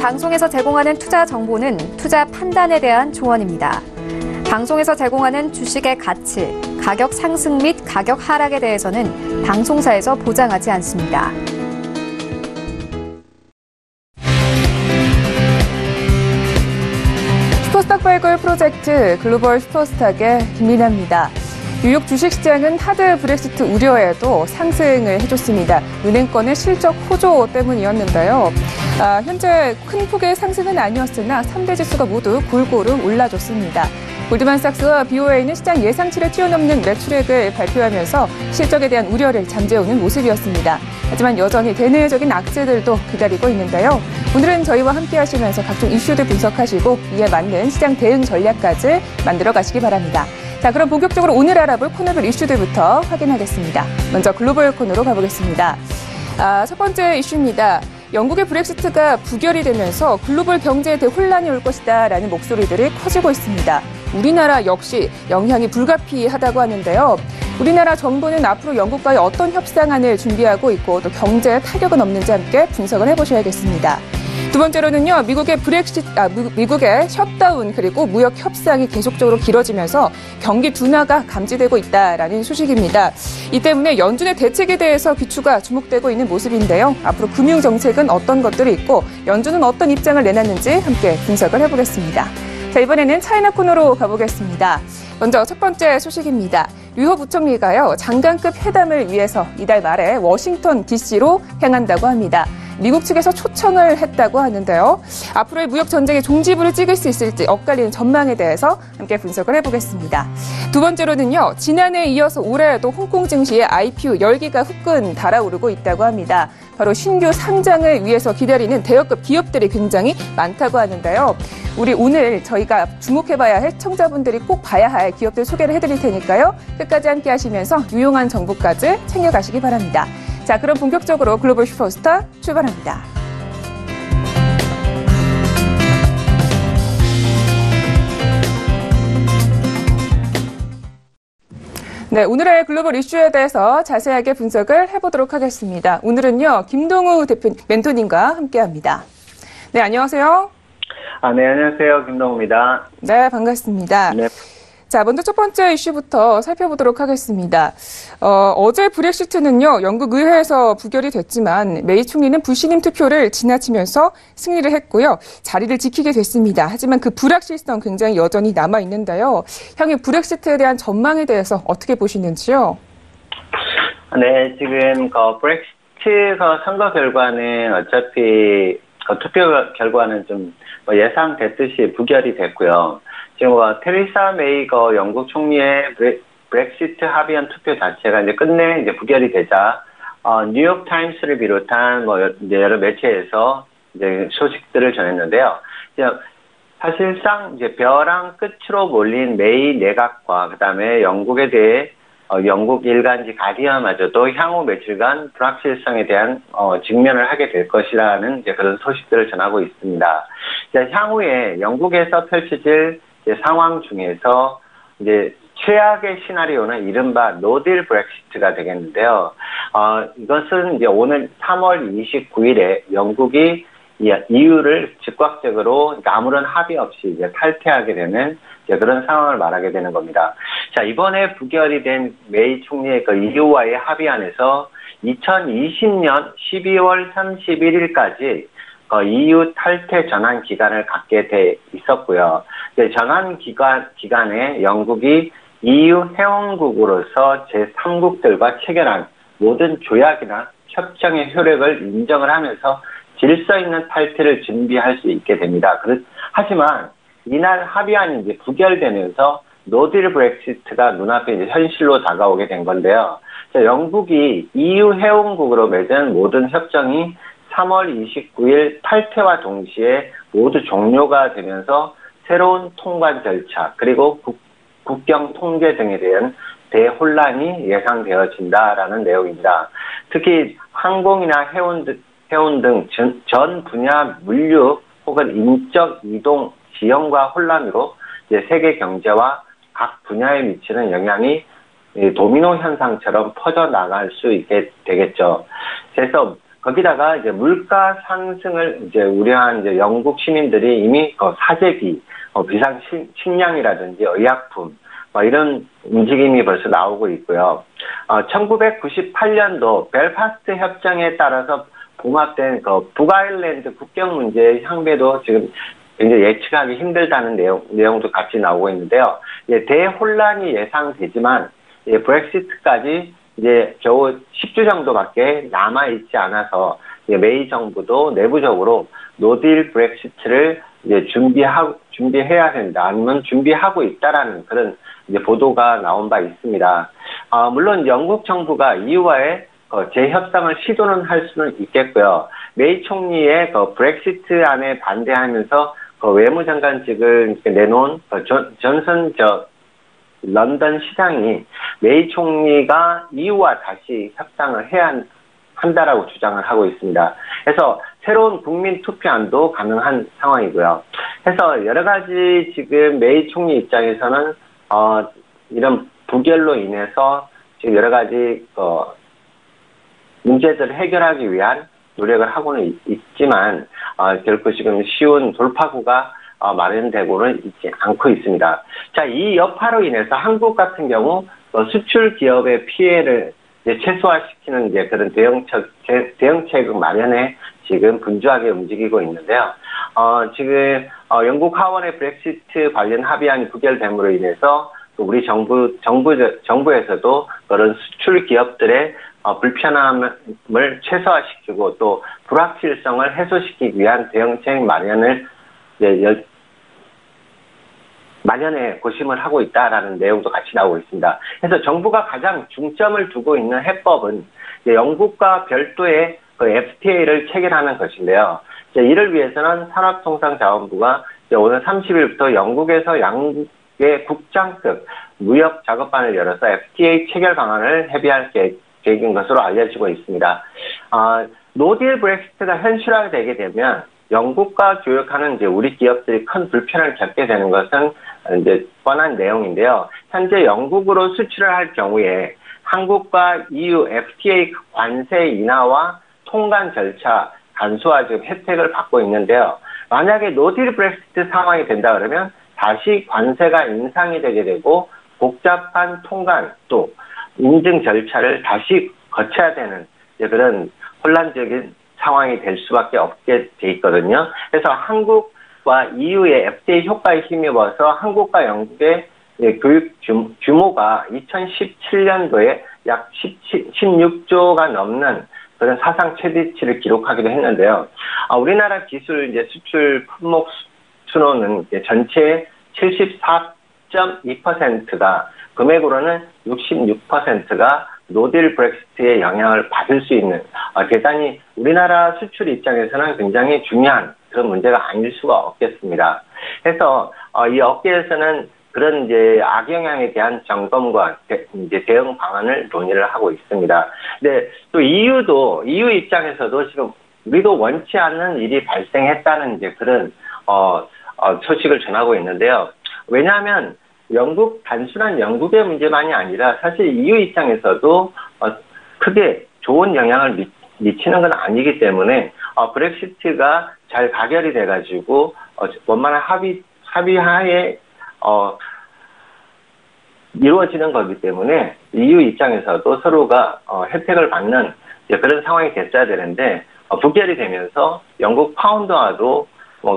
방송에서 제공하는 투자 정보는 투자 판단에 대한 조언입니다. 방송에서 제공하는 주식의 가치, 가격 상승 및 가격 하락에 대해서는 방송사에서 보장하지 않습니다. 슈퍼스탁 발굴 프로젝트 글로벌 슈퍼스탁의 김민아입니다. 뉴욕 주식시장은 하드 브렉시트 우려에도 상승을 해줬습니다. 은행권의 실적 호조 때문이었는데요. 현재 큰 폭의 상승은 아니었으나 3대 지수가 모두 골고루 올라줬습니다. 골드만삭스와 BOA는 시장 예상치를 뛰어넘는 매출액을 발표하면서 실적에 대한 우려를 잠재우는 모습이었습니다. 하지만 여전히 대내적인 악재들도 기다리고 있는데요. 오늘은 저희와 함께 하시면서 각종 이슈들 분석하시고 이에 맞는 시장 대응 전략까지 만들어 가시기 바랍니다. 자, 그럼 본격적으로 오늘 알아볼 코너별 이슈들부터 확인하겠습니다. 먼저 글로벌 코너로 가보겠습니다. 첫 번째 이슈입니다. 영국의 브렉시트가 부결이 되면서 글로벌 경제에 대혼란이 올 것이다라는 목소리들이 커지고 있습니다. 우리나라 역시 영향이 불가피하다고 하는데요. 우리나라 정부는 앞으로 영국과의 어떤 협상안을 준비하고 있고 또 경제에 타격은 없는지 함께 분석을 해보셔야겠습니다. 두 번째로는요, 미국의 셧다운 그리고 무역 협상이 계속적으로 길어지면서 경기 둔화가 감지되고 있다라는 소식입니다. 이 때문에 연준의 대책에 대해서 귀추가 주목되고 있는 모습인데요. 앞으로 금융 정책은 어떤 것들이 있고 연준은 어떤 입장을 내놨는지 함께 분석을 해보겠습니다. 자, 이번에는 차이나 코너로 가보겠습니다. 먼저 첫 번째 소식입니다. 류호 부총리가요, 장관급 회담을 위해서 이달 말에 워싱턴 DC로 향한다고 합니다. 미국 측에서 초청을 했다고 하는데요. 앞으로의 무역 전쟁의 종지부를 찍을 수 있을지 엇갈리는 전망에 대해서 함께 분석을 해보겠습니다. 두 번째로는요, 지난해에 이어서 올해에도 홍콩 증시의 IPO 열기가 후끈 달아오르고 있다고 합니다. 바로 신규 상장을 위해서 기다리는 대여급 기업들이 굉장히 많다고 하는데요. 우리 오늘 저희가 주목해봐야 할 시청자분들이 꼭 봐야 할 기업들 소개를 해드릴 테니까요. 끝까지 함께 하시면서 유용한 정보까지 챙겨가시기 바랍니다. 자, 그럼 본격적으로 글로벌 슈퍼스타 출발합니다. 네, 오늘의 글로벌 이슈에 대해서 자세하게 분석을 해보도록 하겠습니다. 오늘은요, 김동우 멘토님과 함께합니다. 네, 안녕하세요. 네, 안녕하세요. 김동우입니다. 네, 반갑습니다. 네. 자, 먼저 첫 번째 이슈부터 살펴보도록 하겠습니다. 어제 브렉시트는요, 영국 의회에서 부결이 됐지만 메이 총리는 불신임 투표를 지나치면서 승리를 했고요. 자리를 지키게 됐습니다. 하지만 그 불확실성 굉장히 여전히 남아있는데요. 향후 브렉시트에 대한 전망에 대해서 어떻게 보시는지요? 네, 지금 브렉시트 선거 결과는 어차피 투표 결과는 좀 예상됐듯이 부결이 됐고요. 지금 테레사 메이 영국 총리의 브렉시트 합의안 투표 자체가 이제 끝내 이제 부결이 되자 뉴욕 타임스를 비롯한 이제 여러 매체에서 이제 소식들을 전했는데요. 이제 사실상 이제 벼랑 끝으로 몰린 메이 내각과 그다음에 영국에 대해 영국 일간지 가디언마저도 향후 며칠간 불확실성에 대한 직면을 하게 될 것이라는 이제 그런 소식들을 전하고 있습니다. 이제 향후에 영국에서 펼쳐질 상황 중에서 이제 최악의 시나리오는 이른바 노딜 브렉시트가 되겠는데요. 이것은 이제 오늘 3월 29일에 영국이 EU를 즉각적으로 아무런 합의 없이 이제 탈퇴하게 되는 이제 그런 상황을 말하게 되는 겁니다. 자, 이번에 부결이 된 메이 총리의 EU와의 합의안에서 2020년 12월 31일까지 EU 탈퇴 전환 기간을 갖게 돼 있었고요. 전환 기간에 영국이 EU 회원국으로서 제3국들과 체결한 모든 조약이나 협정의 효력을 인정을 하면서 질서 있는 탈퇴를 준비할 수 있게 됩니다. 하지만 이날 합의안이 이제 부결되면서 노딜 브렉시트가 눈앞에 이제 현실로 다가오게 된 건데요. 영국이 EU 회원국으로 맺은 모든 협정이 3월 29일 탈퇴와 동시에 모두 종료가 되면서 새로운 통관 절차 그리고 국경 통제 등에 대한 대혼란이 예상되어진다라는 내용입니다. 특히 항공이나 해운 등 전 분야 물류 혹은 인적 이동 지연과 혼란으로 이제 세계 경제와 각 분야에 미치는 영향이 도미노 현상처럼 퍼져나갈 수 있게 되겠죠. 그래서 거기다가 이제 물가 상승을 이제 우려한 이제 영국 시민들이 이미 사재기, 비상 식량이라든지 의약품, 이런 움직임이 벌써 나오고 있고요. 1998년도 벨파스트 협정에 따라서 봉합된 북아일랜드 국경 문제의 향배도 지금 굉장히 예측하기 힘들다는 내용도 같이 나오고 있는데요. 대혼란이 예상되지만 브렉시트까지 이제 겨우 10주 정도밖에 남아있지 않아서 메이 정부도 내부적으로 노딜 브렉시트를 이제 준비해야 된다, 아니면 준비하고 있다라는 그런 이제 보도가 나온 바 있습니다. 물론 영국 정부가 EU와의 재협상을 시도는 할 수는 있겠고요. 메이 총리의 브렉시트안에 반대하면서 외무장관직을 내놓은 존슨 런던 시장이 메이 총리가 EU와 다시 협상을 해야 한다라고 주장을 하고 있습니다. 그래서 새로운 국민 투표안도 가능한 상황이고요. 해서 여러 가지 지금 메이 총리 입장에서는 이런 부결로 인해서 지금 여러 가지 문제들을 해결하기 위한 노력을 하고는 있지만 결코 지금 쉬운 돌파구가 마련되고는 있지 않고 있습니다. 자, 이 여파로 인해서 한국 같은 경우 수출 기업의 피해를 최소화시키는 이제 그런 대응책 마련에 지금 분주하게 움직이고 있는데요. 지금 영국 하원의 브렉시트 관련 합의안이 부결됨으로 인해서 우리 정부에서도 그런 수출 기업들의 불편함을 최소화시키고 또 불확실성을 해소시키기 위한 대응책 마련을 마련에 고심을 하고 있다라는 내용도 같이 나오고 있습니다. 그래서 정부가 가장 중점을 두고 있는 해법은 영국과 별도의 FTA를 체결하는 것인데요. 이를 위해서는 산업통상자원부가 오늘 30일부터 영국에서 양국의 국장급 무역 작업반을 열어서 FTA 체결 방안을 협의할 계획인 것으로 알려지고 있습니다. 노딜 브렉시트가 현실화되게 되면 영국과 교역하는 이제 우리 기업들이 큰 불편을 겪게 되는 것은 이제 뻔한 내용인데요. 현재 영국으로 수출을 할 경우에 한국과 EU FTA 관세 인하와 통관 절차 간소화 지금 혜택을 받고 있는데요. 만약에 노딜 브렉시트 상황이 된다 그러면 다시 관세가 인상이 되게 되고 복잡한 통관 또 인증 절차를 다시 거쳐야 되는 그런 혼란적인 상황이 될 수밖에 없게 돼 있거든요. 그래서 한국과 EU의 FTA 효과에 힘입어서 한국과 영국의 교육 규모가 2017년도에 약 16조가 넘는 그런 사상 최대치를 기록하기도 했는데요. 우리나라 기술 이제 수출 품목 수노는 전체의 74.2%가 금액으로는 66%가 노딜 브렉시트의 영향을 받을 수 있는 대단히 우리나라 수출 입장에서는 굉장히 중요한 그런 문제가 아닐 수가 없겠습니다. 그래서 이 업계에서는 그런 이제 악영향에 대한 점검과 이제 대응 방안을 논의를 하고 있습니다. 근데 또 EU 입장에서도 지금 우리도 원치 않는 일이 발생했다는 이제 그런 소식을 전하고 있는데요. 왜냐하면 단순한 영국의 문제만이 아니라 사실 EU 입장에서도 크게 좋은 영향을 미치는 건 아니기 때문에 브렉시트가 잘 가결이 돼가지고 원만한 합의하에 이루어지는 거기 때문에 EU 입장에서도 서로가 혜택을 받는 그런 상황이 됐어야 되는데 부결이 되면서 영국 파운드화도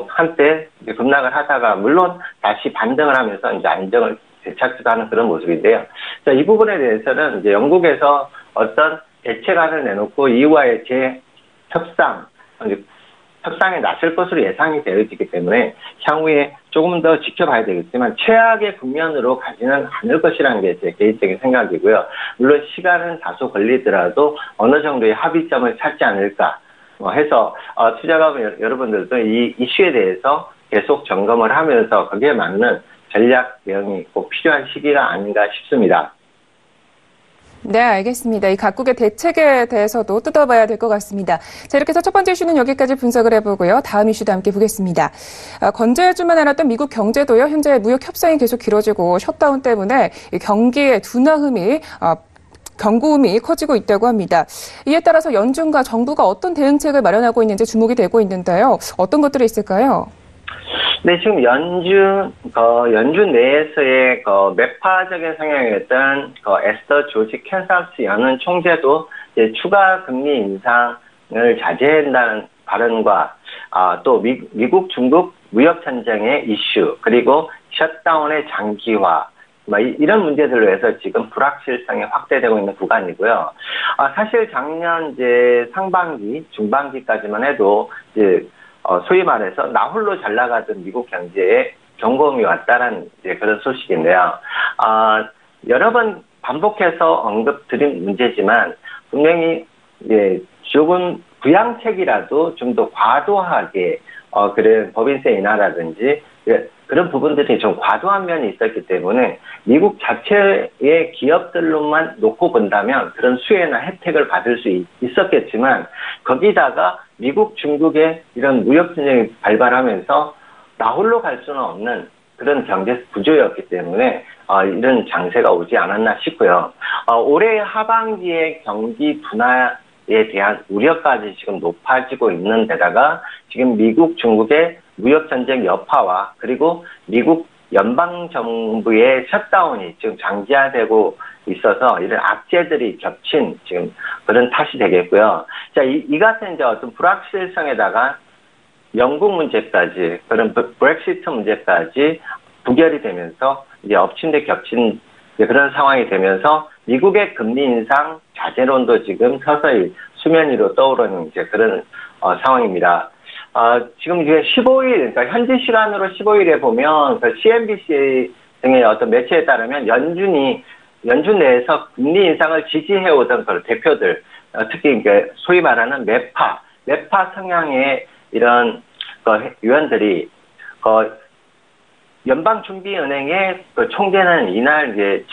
한때 급락을 하다가 물론 다시 반등을 하면서 이제 안정을 되찾기도 하는 그런 모습인데요. 자, 이 부분에 대해서는 이제 영국에서 어떤 대책안을 내놓고 EU와의 협상에 나설 것으로 예상이 되어지기 때문에 향후에 조금 더 지켜봐야 되겠지만 최악의 국면으로 가지는 않을 것이라는 게 제 개인적인 생각이고요. 물론 시간은 다소 걸리더라도 어느 정도의 합의점을 찾지 않을까 해서 투자가 여러분들도 이 이슈에 대해서 계속 점검을 하면서 거기에 맞는 전략 대응이 꼭 필요한 시기가 아닌가 싶습니다. 네, 알겠습니다. 이 각국의 대책에 대해서도 뜯어봐야 될 것 같습니다. 자, 이렇게 해서 첫 번째 이슈는 여기까지 분석을 해보고요. 다음 이슈도 함께 보겠습니다. 건재해줄만 알았던 미국 경제도요. 현재 무역 협상이 계속 길어지고 셧다운 때문에 경기의 둔화음이 경고음이 커지고 있다고 합니다. 이에 따라서 연준과 정부가 어떤 대응책을 마련하고 있는지 주목이 되고 있는데요. 어떤 것들이 있을까요? 네, 지금 연준 내에서의 매파적인 성향이었던 에스더 조지 캔사스 연은 총재도 이제 추가 금리 인상을 자제한다는 발언과 또 미국 중국 무역 전쟁의 이슈 그리고 셧다운의 장기화 이런 문제들로 해서 지금 불확실성이 확대되고 있는 구간이고요. 사실 작년 이제 상반기, 중반기까지만 해도 이제 소위 말해서 나홀로 잘 나가던 미국 경제에 경고음이 왔다는 이제 그런 소식인데요. 여러 번 반복해서 언급드린 문제지만 분명히 조금 부양책이라도 좀 더 과도하게 그런 법인세 인하라든지 그런 부분들이 좀 과도한 면이 있었기 때문에 미국 자체의 기업들로만 놓고 본다면 그런 수혜나 혜택을 받을 수 있었겠지만 거기다가 미국, 중국의 이런 무역전쟁이 발발하면서 나홀로 갈 수는 없는 그런 경제 구조였기 때문에 이런 장세가 오지 않았나 싶고요. 올해 하반기에 경기 둔화에 대한 우려까지 지금 높아지고 있는 데다가 지금 미국, 중국의 무역전쟁 여파와 그리고 미국 연방정부의 셧다운이 지금 장기화되고 있어서 이런 악재들이 겹친 지금 그런 탓이 되겠고요. 자, 이 같은 이제 어떤 불확실성에다가 영국 문제까지 그런 브렉시트 문제까지 부결이 되면서 이제 엎친 데 겹친 그런 상황이 되면서 미국의 금리 인상 자제론도 지금 서서히 수면 위로 떠오르는 이제 그런 상황입니다. 지금 이제 15일, 그러니까 현지 시간으로 15일에 보면 CNBC 등의 어떤 매체에 따르면 연준 내에서 금리 인상을 지지해오던 그 대표들, 특히 이제 소위 말하는 매파 성향의 이런 위원들이 연방준비은행의 총재는 이날 이제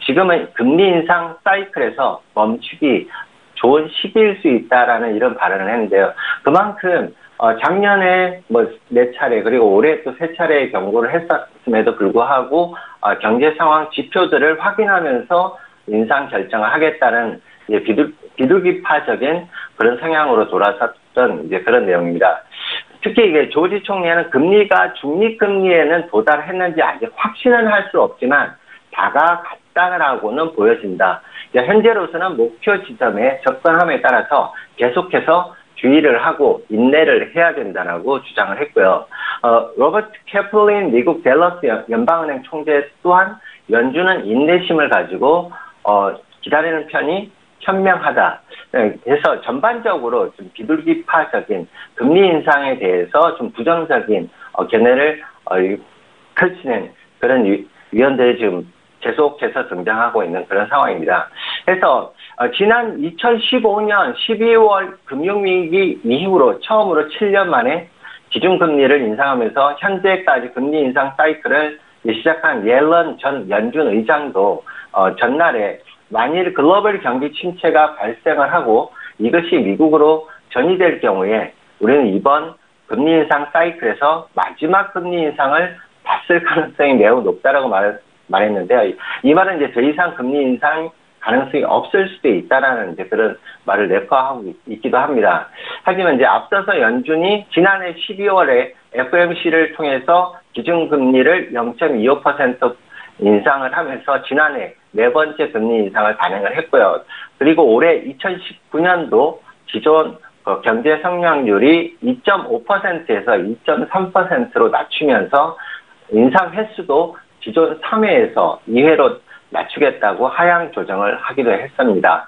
지금은 금리 인상 사이클에서 멈추기 좋은 시기일 수 있다라는 이런 발언을 했는데요. 그만큼 작년에 4차례 그리고 올해 또 3차례의 경고를 했었음에도 불구하고 경제 상황 지표들을 확인하면서 인상 결정을 하겠다는 이제 비둘기파적인 그런 성향으로 돌아섰던 이제 그런 내용입니다. 특히 이게 조지 총리는 금리가 중립금리에는 도달했는지 아직 확신은 할 수 없지만 다가갔다라고는 보여진다. 현재로서는 목표 지점에 접근함에 따라서 계속해서 주의를 하고 인내를 해야 된다라고 주장을 했고요. 로버트 캐플린 미국 댈러스 연방은행 총재 또한 연준은 인내심을 가지고 기다리는 편이 현명하다. 그래서 전반적으로 좀 비둘기파적인 금리 인상에 대해서 좀 부정적인 견해를 펼치는 그런 위원들이 지금 계속해서 등장하고 있는 그런 상황입니다. 그래서 지난 2015년 12월 금융위기 이후로 처음으로 7년 만에 기준금리를 인상하면서 현재까지 금리 인상 사이클을 시작한 옐런 전 연준 의장도 전날에 만일 글로벌 경기 침체가 발생을 하고 이것이 미국으로 전이될 경우에 우리는 이번 금리 인상 사이클에서 마지막 금리 인상을 봤을 가능성이 매우 높다라고 말했는데요. 이 말은 이제 더 이상 금리 인상 가능성이 없을 수도 있다라는 이제 그런 말을 내포하고 있기도 합니다. 하지만 이제 앞서서 연준이 지난해 12월에 FOMC를 통해서 기준금리를 0.25% 인상을 하면서 지난해 4번째 금리 인상을 단행을 했고요. 그리고 올해 2019년도 기존 경제 성장률이 2.5%에서 2.3%로 낮추면서 인상 횟수도 기존 3회에서 2회로 낮추겠다고 하향 조정을 하기도 했습니다.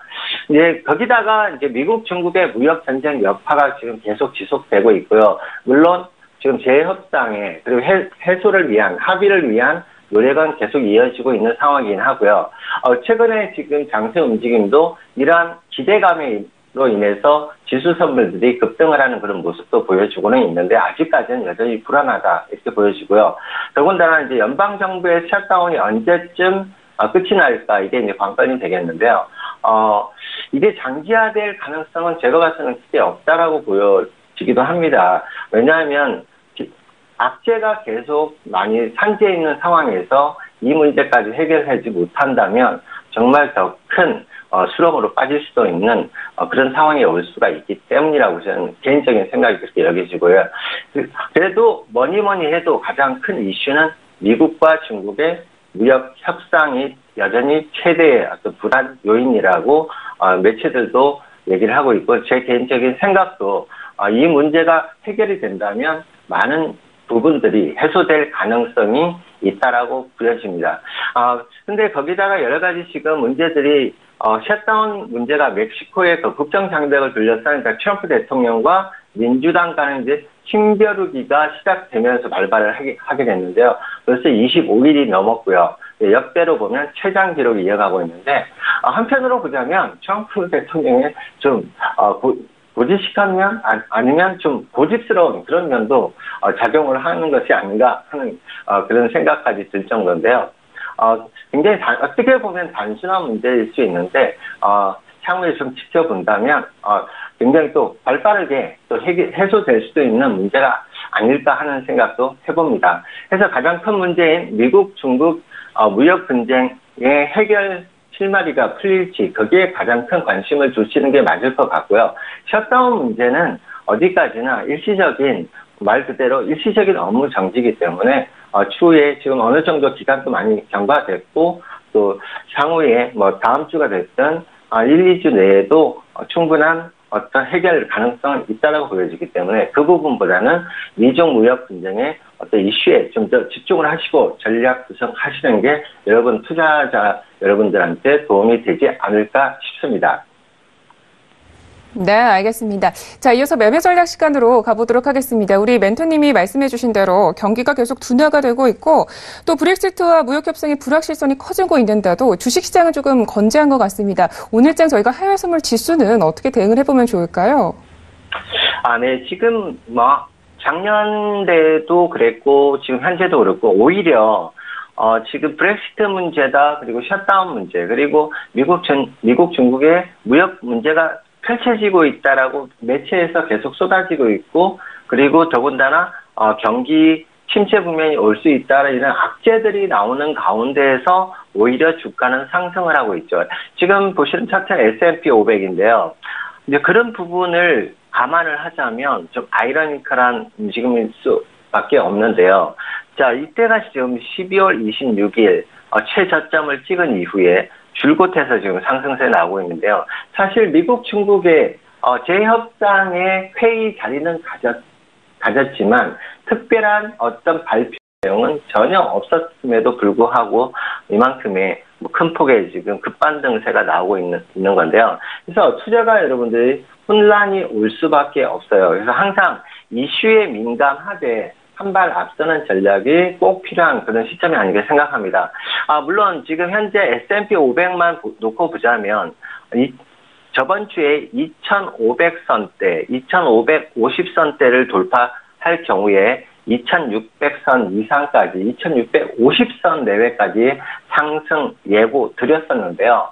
이제 거기다가 이제 미국 중국의 무역 전쟁 여파가 지금 계속 지속되고 있고요. 물론 지금 재협상에 그리고 해소를 위한 합의를 위한 노력은 계속 이어지고 있는 상황이긴 하고요. 최근에 지금 장세 움직임도 이러한 기대감으로 인해서 지수 선물들이 급등을 하는 그런 모습도 보여주고는 있는데 아직까지는 여전히 불안하다 이렇게 보여지고요. 더군다나 이제 연방 정부의 셧다운이 언제쯤 끝이 날까 이게 이제 관건이 되겠는데요. 이게 장기화될 가능성은 제가 봐서는 크게 없다라고 보여지기도 합니다. 왜냐하면 악재가 계속 많이 산재해 있는 상황에서 이 문제까지 해결하지 못한다면 정말 더 큰 수렁으로 빠질 수도 있는 그런 상황이 올 수가 있기 때문이라고 저는 개인적인 생각이 그렇게 여겨지고요. 그래도 뭐니 해도 가장 큰 이슈는 미국과 중국의 무역 협상이 여전히 최대의 어떤 불안 요인이라고 매체들도 얘기를 하고 있고, 제 개인적인 생각도 이 문제가 해결이 된다면 많은 부분들이 해소될 가능성이 있다라고 보여집니다. 근데 거기다가 여러 가지 지금 문제들이 셧다운 문제가 멕시코의 그 국정 장벽을 둘러싼, 그러니까 트럼프 대통령과 민주당 간의 이제 힘겨루기가 시작되면서 발발을 하게 됐는데요. 벌써 25일이 넘었고요. 역대로 보면 최장 기록을 이어가고 있는데, 한편으로 보자면 트럼프 대통령의 좀 고지식한 아니면 좀 고집스러운 그런 면도 작용을 하는 것이 아닌가 하는 그런 생각까지 들 정도인데요. 굉장히 어떻게 보면 단순한 문제일 수 있는데 향후에 좀 지켜본다면 굉장히 또 발빠르게 또 해소될 수도 있는 문제가 아닐까 하는 생각도 해봅니다. 그래서 가장 큰 문제인 미국, 중국 무역 분쟁의 해결 실마리가 풀릴지 거기에 가장 큰 관심을 두시는 게 맞을 것 같고요. 셧다운 문제는 어디까지나 일시적인, 말 그대로 일시적인 업무 정지이기 때문에 추후에 지금 어느 정도 기간도 많이 경과됐고, 또 향후에 뭐 다음 주가 됐든 1, 2주 내에도 충분한 어떤 해결 가능성은 있다고 보여지기 때문에 그 부분보다는 미중 무역 분쟁의 어떤 이슈에 좀 더 집중을 하시고 전략 구성하시는 게 여러분 투자자 여러분들한테 도움이 되지 않을까 싶습니다. 네, 알겠습니다. 자, 이어서 매매 전략 시간으로 가보도록 하겠습니다. 우리 멘토님이 말씀해 주신 대로 경기가 계속 둔화가 되고 있고, 또 브렉시트와 무역 협상의 불확실성이 커지고 있는데도 주식시장은 조금 건재한 것 같습니다. 오늘장 저희가 해외 선물 지수는 어떻게 대응을 해보면 좋을까요? 네, 지금 작년에도 그랬고 지금 현재도 그렇고, 오히려 지금 브렉시트 문제다, 그리고 셧다운 문제, 그리고 미국 중국의 무역 문제가 펼쳐지고 있다라고 매체에서 계속 쏟아지고 있고, 그리고 더군다나 경기 침체 국면이 올 수 있다는 이런 악재들이 나오는 가운데에서 오히려 주가는 상승을 하고 있죠. 지금 보시는 차트는 S&P 500인데요. 이제 그런 부분을 감안을 하자면 좀 아이러니컬한 움직임일 수밖에 없는데요. 자, 이때가 지금 12월 26일 최저점을 찍은 이후에 줄곧 해서 지금 상승세에 나오고 있는데요. 사실 미국, 중국의 재협상의 회의 자리는 가졌지만 특별한 어떤 발표 내용은 전혀 없었음에도 불구하고 이만큼의 큰 폭의 지금 급반등세가 나오고 있는 건데요. 그래서 투자가 여러분들이 혼란이 올 수밖에 없어요. 그래서 항상 이슈에 민감하되 한 발 앞서는 전략이 꼭 필요한 그런 시점이 아닌가 생각합니다. 물론 지금 현재 S&P 500만 놓고 보자면 저번 주에 2,500선대, 2,550선대를 돌파할 경우에 2,600선 이상까지, 2,650선 내외까지 상승 예고 드렸었는데요.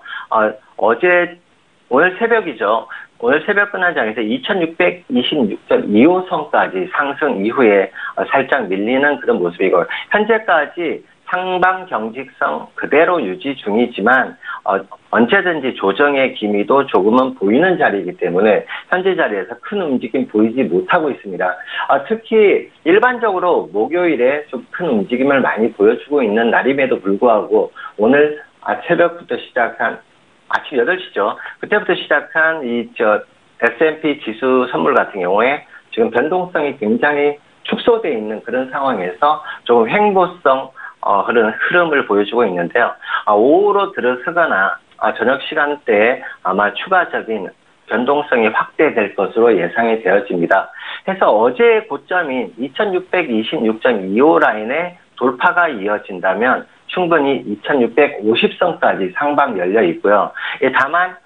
오늘 새벽이죠. 오늘 새벽 끝난 장에서 2,626.25선까지 상승 이후에 살짝 밀리는 그런 모습이고, 현재까지 상방 경직성 그대로 유지 중이지만 언제든지 조정의 기미도 조금은 보이는 자리이기 때문에 현재 자리에서 큰 움직임 보이지 못하고 있습니다. 특히 일반적으로 목요일에 좀 큰 움직임을 많이 보여주고 있는 날임에도 불구하고 오늘 새벽부터 시작한 아침 8시죠. 그때부터 시작한 S&P 지수 선물 같은 경우에 지금 변동성이 굉장히 축소되어 있는 그런 상황에서 조금 횡보성 흐름을 보여주고 있는데요. 오후로 들어서거나 저녁 시간대에 아마 추가적인 변동성이 확대될 것으로 예상이 되어집니다. 그래서 어제의 고점인 2626.25 라인의 돌파가 이어진다면 충분히 2650선까지 상방 열려 있고요. 다만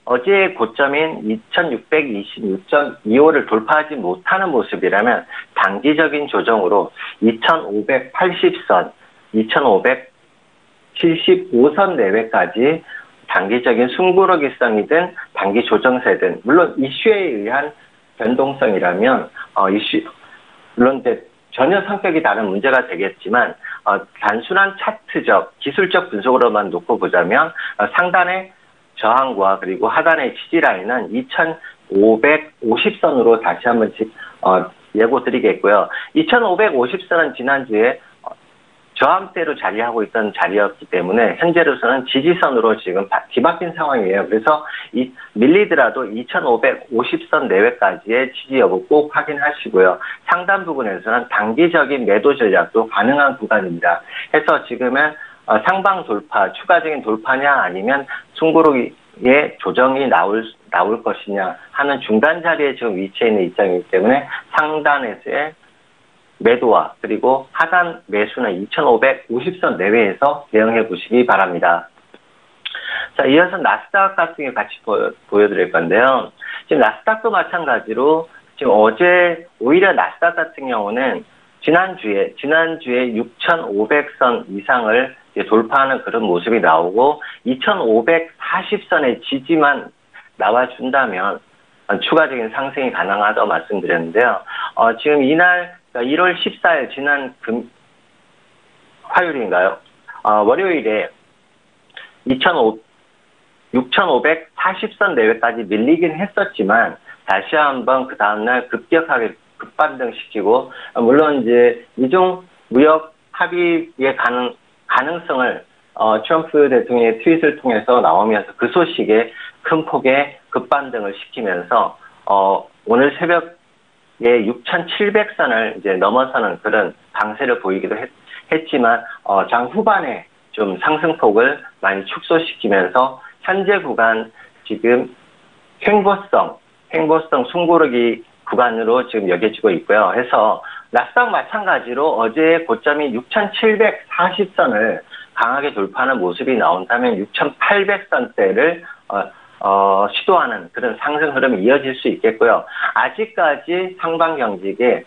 어제의 고점인 2626.25를 돌파하지 못하는 모습이라면 단기적인 조정으로 2580선, 2575선 내외까지 단기적인 숨고르기성이든 단기 조정세든, 물론 이슈에 의한 변동성이라면 물론 전혀 성격이 다른 문제가 되겠지만 단순한 차트적, 기술적 분석으로만 놓고 보자면 상단에 저항과 그리고 하단의 지지 라인은 2,550선으로 다시 한번 예고 드리겠고요. 2,550선은 지난주에 저항대로 자리하고 있던 자리였기 때문에 현재로서는 지지선으로 지금 뒤바뀐 상황이에요. 그래서 밀리더라도 2,550선 내외까지의 지지 여부 꼭 확인하시고요. 상단 부분에서는 단기적인 매도 전략도 가능한 구간입니다. 해서 지금은 상방 돌파, 추가적인 돌파냐 아니면 숨고르기에 조정이 나올 것이냐 하는 중간 자리에 지금 위치해 있는 입장이기 때문에 상단에서의 매도와 그리고 하단 매수는 2,550선 내외에서 대응해 보시기 바랍니다. 자, 이어서 나스닥 같은 게 같이 보여드릴 건데요. 지금 나스닥도 마찬가지로 지금 어제 오히려 나스닥 같은 경우는 지난주에 6,500선 이상을 돌파하는 그런 모습이 나오고 2,540선의 지지만 나와준다면 추가적인 상승이 가능하다고 말씀드렸는데요. 지금 이날 1월 14일 지난 화요일인가요? 월요일에 6,540선 내외까지 밀리긴 했었지만 다시 한번 그 다음날 급격하게 급반등시키고 물론 이제 미중 무역 합의의 가능성을 트럼프 대통령의 트윗을 통해서 나오면서 그 소식에 큰 폭의 급반등을 시키면서 오늘 새벽에 6,700선을 이제 넘어서는 그런 강세를 보이기도 했지만 장 후반에 좀 상승폭을 많이 축소시키면서 현재 구간 지금 횡보성 숨고르기 구간으로 지금 여겨지고 있고요. 해서 나스닥 마찬가지로 어제의 고점이 6,740선을 강하게 돌파하는 모습이 나온다면 6,800선대를 시도하는 그런 상승 흐름이 이어질 수 있겠고요. 아직까지 상방 경직의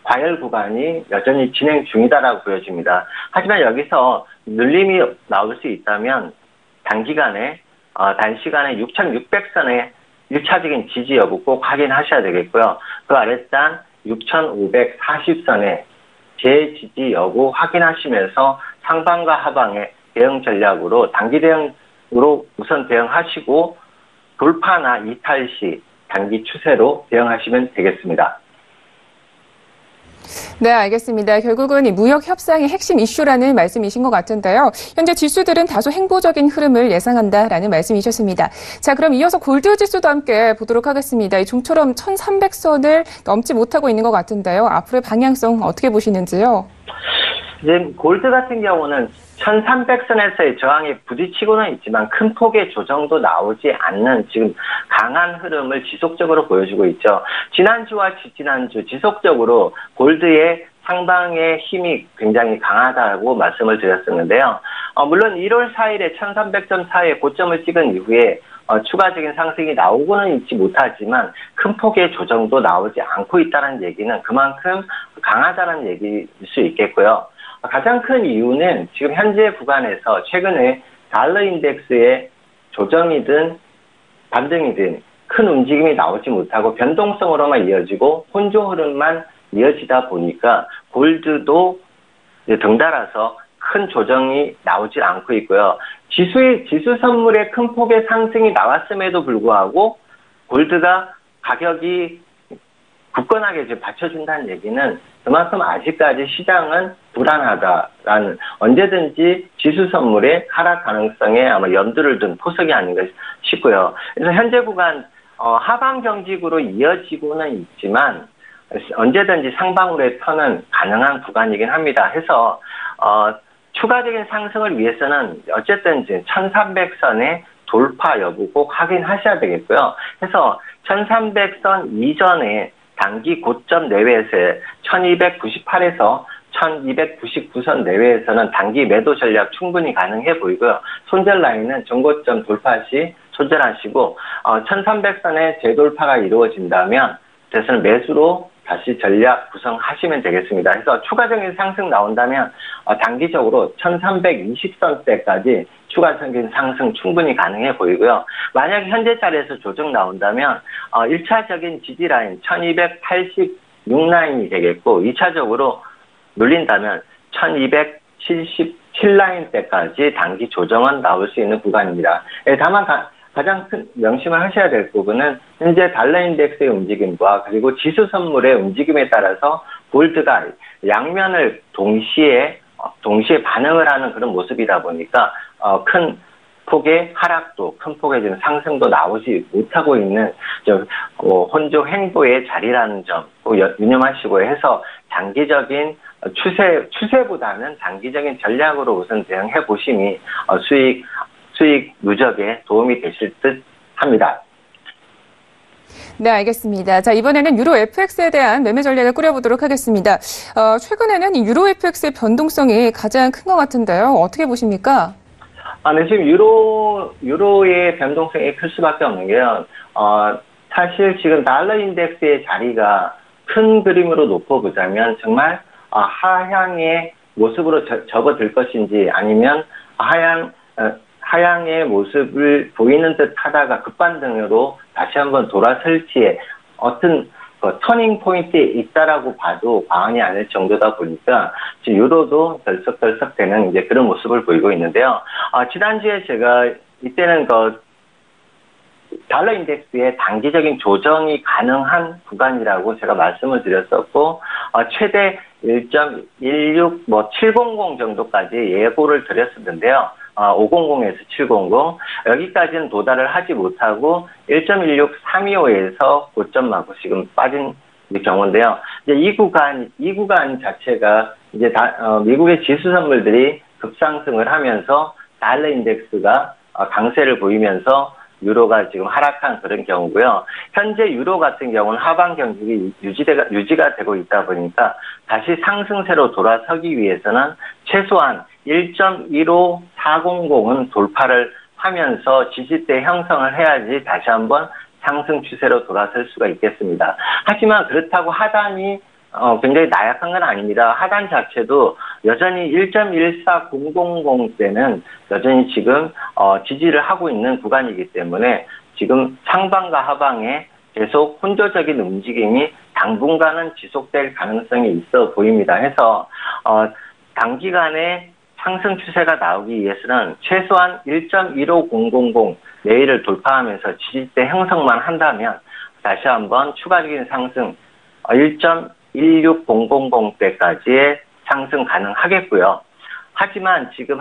과열 구간이 여전히 진행 중이다라고 보여집니다. 하지만 여기서 눌림이 나올 수 있다면 단시간에 6,600선의 1차적인 지지 여부 꼭 확인하셔야 되겠고요. 그 아랫단 6,540선의 재지지 여부 확인하시면서 상방과 하방의 대응 전략으로 단기 대응으로 우선 대응하시고 돌파나 이탈 시 단기 추세로 대응하시면 되겠습니다. 네, 알겠습니다. 결국은 이 무역 협상이 핵심 이슈라는 말씀이신 것 같은데요. 현재 지수들은 다소 행보적인 흐름을 예상한다라는 말씀이셨습니다. 자, 그럼 이어서 골드 지수도 함께 보도록 하겠습니다. 좀처럼 1,300선을 넘지 못하고 있는 것 같은데요. 앞으로의 방향성 어떻게 보시는지요? 지금 골드 같은 경우는 1,300선에서의 저항에 부딪히고는 있지만 큰 폭의 조정도 나오지 않는 지금 강한 흐름을 지속적으로 보여주고 있죠. 지난주와 지난주 지속적으로 골드의 상방의 힘이 굉장히 강하다고 말씀을 드렸었는데요. 물론 1월 4일에 1,300.4의 고점을 찍은 이후에 추가적인 상승이 나오고는 있지 못하지만 큰 폭의 조정도 나오지 않고 있다는 얘기는 그만큼 강하다는 얘기일 수 있겠고요. 가장 큰 이유는 지금 현재 구간에서 최근에 달러 인덱스의 조정이든 반등이든 큰 움직임이 나오지 못하고 변동성으로만 이어지고 혼조 흐름만 이어지다 보니까 골드도 덩달아서 큰 조정이 나오지 않고 있고요. 지수 선물의 큰 폭의 상승이 나왔음에도 불구하고 골드가 가격이 굳건하게 이제 받쳐준다는 얘기는 그만큼 아직까지 시장은 불안하다라는 언제든지 지수 선물의 하락 가능성에 아마 염두를 둔 포석이 아닌가 싶고요. 그래서 현재 구간 하방 경직으로 이어지고는 있지만 언제든지 상방으로의 턴은 가능한 구간이긴 합니다. 해서 추가적인 상승을 위해서는 어쨌든 1,300선의 돌파 여부 꼭 확인하셔야 되겠고요. 해서 1,300선 이전에 단기 고점 내외에서의 1,298에서 1,299선 내외에서는 단기 매도 전략 충분히 가능해 보이고요. 손절 라인은 전고점 돌파 시 손절하시고 1,300선의 재돌파가 이루어진다면 그래서는 매수로 다시 전략 구성하시면 되겠습니다. 그래서 추가적인 상승 나온다면 단기적으로 1,320선대까지 추가적인 상승 충분히 가능해 보이고요. 만약 현재 자리에서 조정 나온다면 1차적인 지지 라인 1,286라인이 되겠고 2차적으로 눌린다면 1,277라인대까지 단기 조정은 나올 수 있는 구간입니다. 다만 가장 큰 명심을 하셔야 될 부분은 현재 달러 인덱스의 움직임과 그리고 지수 선물의 움직임에 따라서 골드가 양면을 동시에 반응을 하는 그런 모습이다 보니까 큰 폭의 하락도 큰 폭의 지금 상승도 나오지 못하고 있는 혼조 행보의 자리라는 점 꼭 유념하시고 해서 장기적인 추세보다는 장기적인 전략으로 우선 대응해 보심이 수익 누적에 도움이 되실 듯 합니다. 네, 알겠습니다. 자, 이번에는 유로 FX에 대한 매매 전략을 꾸려보도록 하겠습니다. 최근에는 이 유로 FX의 변동성이 가장 큰 것 같은데요. 어떻게 보십니까? 네, 지금 유로의 변동성이 클 수밖에 없는 게요. 사실 지금 달러 인덱스의 자리가 큰 그림으로 놓고보자면 정말 하향의 모습으로 접어들 것인지 아니면 하향의 모습을 보이는 듯 하다가 급반등으로 다시 한번 돌아설지에 어떤 터닝 포인트에 있다라고 봐도 과언이 아닐 정도다 보니까 지금 유로도 덜썩덜썩 되는 이제 그런 모습을 보이고 있는데요. 지난주에 제가 이때는 달러 인덱스의 단기적인 조정이 가능한 구간이라고 제가 말씀을 드렸었고, 최대 1.16700 정도까지 예고를 드렸었는데요. 500에서 700 여기까지는 도달을 하지 못하고 1.16325에서 고점하고 지금 빠진 경우인데요. 이제 이 구간 자체가 이제 미국의 지수 선물들이 급상승을 하면서 달러 인덱스가 강세를 보이면서 유로가 지금 하락한 그런 경우고요. 현재 유로 같은 경우는 하방 경직이 유지가 되고 있다 보니까 다시 상승세로 돌아서기 위해서는 최소한 1.15400은 돌파를 하면서 지지대 형성을 해야지 다시 한번 상승 추세로 돌아설 수가 있겠습니다. 하지만 그렇다고 하단이 굉장히 나약한 건 아닙니다. 하단 자체도 여전히 1.14000 대는 여전히 지금 지지를 하고 있는 구간이기 때문에 지금 상방과 하방에 계속 혼조적인 움직임이 당분간은 지속될 가능성이 있어 보입니다. 해서 단기간에 상승 추세가 나오기 위해서는 최소한 1.15000 내외를 돌파하면서 지지대 형성만 한다면 다시 한번 추가적인 상승 1.16000대까지의 상승 가능하겠고요. 하지만 지금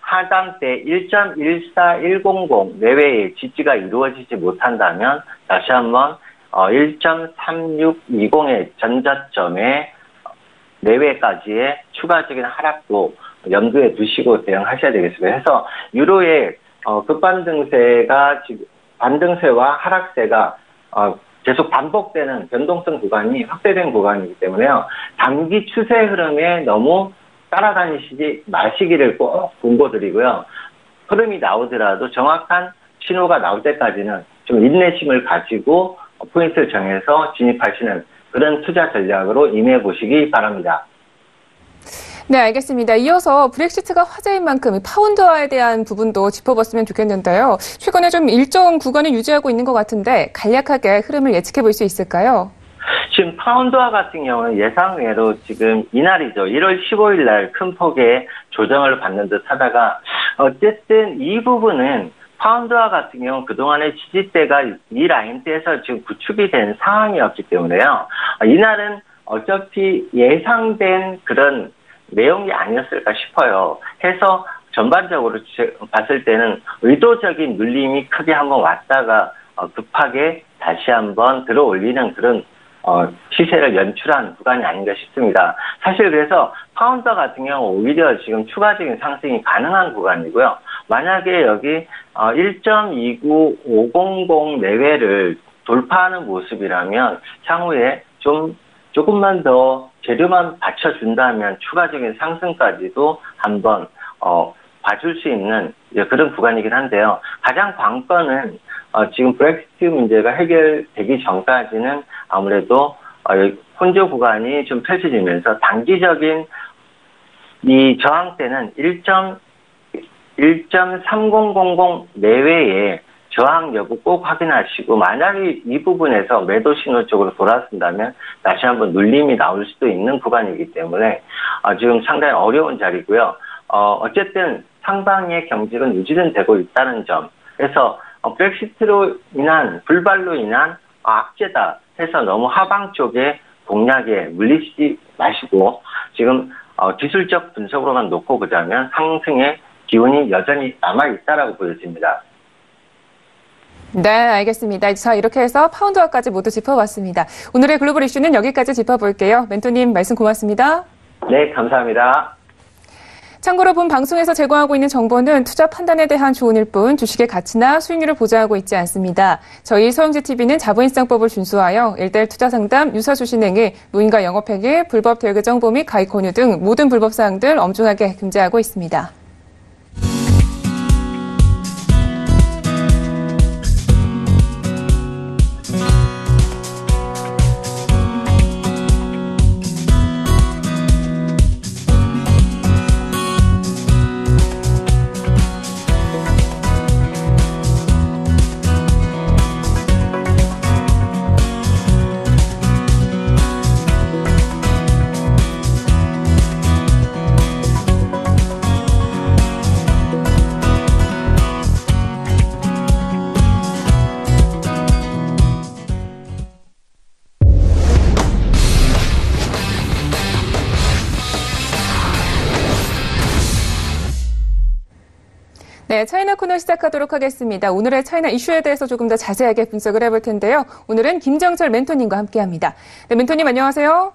하단대 1.14100 내외의 지지가 이루어지지 못한다면 다시 한번 1.3620의 전저점의 내외까지의 추가적인 하락도 염두에 두시고 대응하셔야 되겠습니다. 해서 유로의 급반등세가 지금 반등세와 하락세가 계속 반복되는 변동성 구간이 확대된 구간이기 때문에요. 단기 추세 흐름에 너무 따라다니시지 마시기를 꼭 권고드리고요. 흐름이 나오더라도 정확한 신호가 나올 때까지는 좀 인내심을 가지고 포인트를 정해서 진입하시는 그런 투자 전략으로 임해 보시기 바랍니다. 네, 알겠습니다. 이어서 브렉시트가 화제인 만큼 파운드화에 대한 부분도 짚어봤으면 좋겠는데요. 최근에 좀 일정 구간을 유지하고 있는 것 같은데 간략하게 흐름을 예측해 볼 수 있을까요? 지금 파운드화 같은 경우는 예상외로 지금 이날이죠. 1월 15일 날 큰 폭의 조정을 받는 듯 하다가 어쨌든 이 부분은 파운드화 같은 경우 그동안의 지지대가 이 라인대에서 지금 구축이 된 상황이었기 때문에요. 이날은 어차피 예상된 그런 내용이 아니었을까 싶어요. 해서 전반적으로 봤을 때는 의도적인 눌림이 크게 한번 왔다가 급하게 다시 한번 들어올리는 그런 시세를 연출한 구간이 아닌가 싶습니다. 사실 그래서 파운드 같은 경우 오히려 지금 추가적인 상승이 가능한 구간이고요. 만약에 여기 1.29500 내외를 돌파하는 모습이라면 향후에 조금만 더 재료만 받쳐준다면 추가적인 상승까지도 한번 봐줄 수 있는 그런 구간이긴 한데요. 가장 관건은 지금 브렉시트 문제가 해결되기 전까지는 아무래도 혼조 구간이 좀 펼쳐지면서 단기적인 이 저항대는 1.3000 내외에 저항 여부 꼭 확인하시고 만약에 이 부분에서 매도 신호 쪽으로 돌아선다면 다시 한번 눌림이 나올 수도 있는 구간이기 때문에 지금 상당히 어려운 자리고요. 어쨌든 상방의 경직은 유지는 되고 있다는 점. 그래서 브렉시트로 인한 불발로 인한 악재다 해서 너무 하방 쪽에 공략에 물리지 마시고 지금 기술적 분석으로만 놓고 보자면 상승의 기운이 여전히 남아있다라고 보여집니다. 네, 알겠습니다. 자, 이렇게 해서 파운드화까지 모두 짚어봤습니다. 오늘의 글로벌 이슈는 여기까지 짚어볼게요. 멘토님 말씀 고맙습니다. 네, 감사합니다. 참고로 본 방송에서 제공하고 있는 정보는 투자 판단에 대한 조언일 뿐 주식의 가치나 수익률을 보장하고 있지 않습니다. 저희 서영지TV는 자본시장법을 준수하여 일대일 투자상담, 유사수신행위, 무인가 영업행위, 불법 대외정보 및 가입 권유 등 모든 불법 사항들 엄중하게 금지하고 있습니다. 네, 차이나 코너 시작하도록 하겠습니다. 오늘의 차이나 이슈에 대해서 조금 더 자세하게 분석을 해볼 텐데요. 오늘은 김정철 멘토님과 함께합니다. 네, 멘토님 안녕하세요.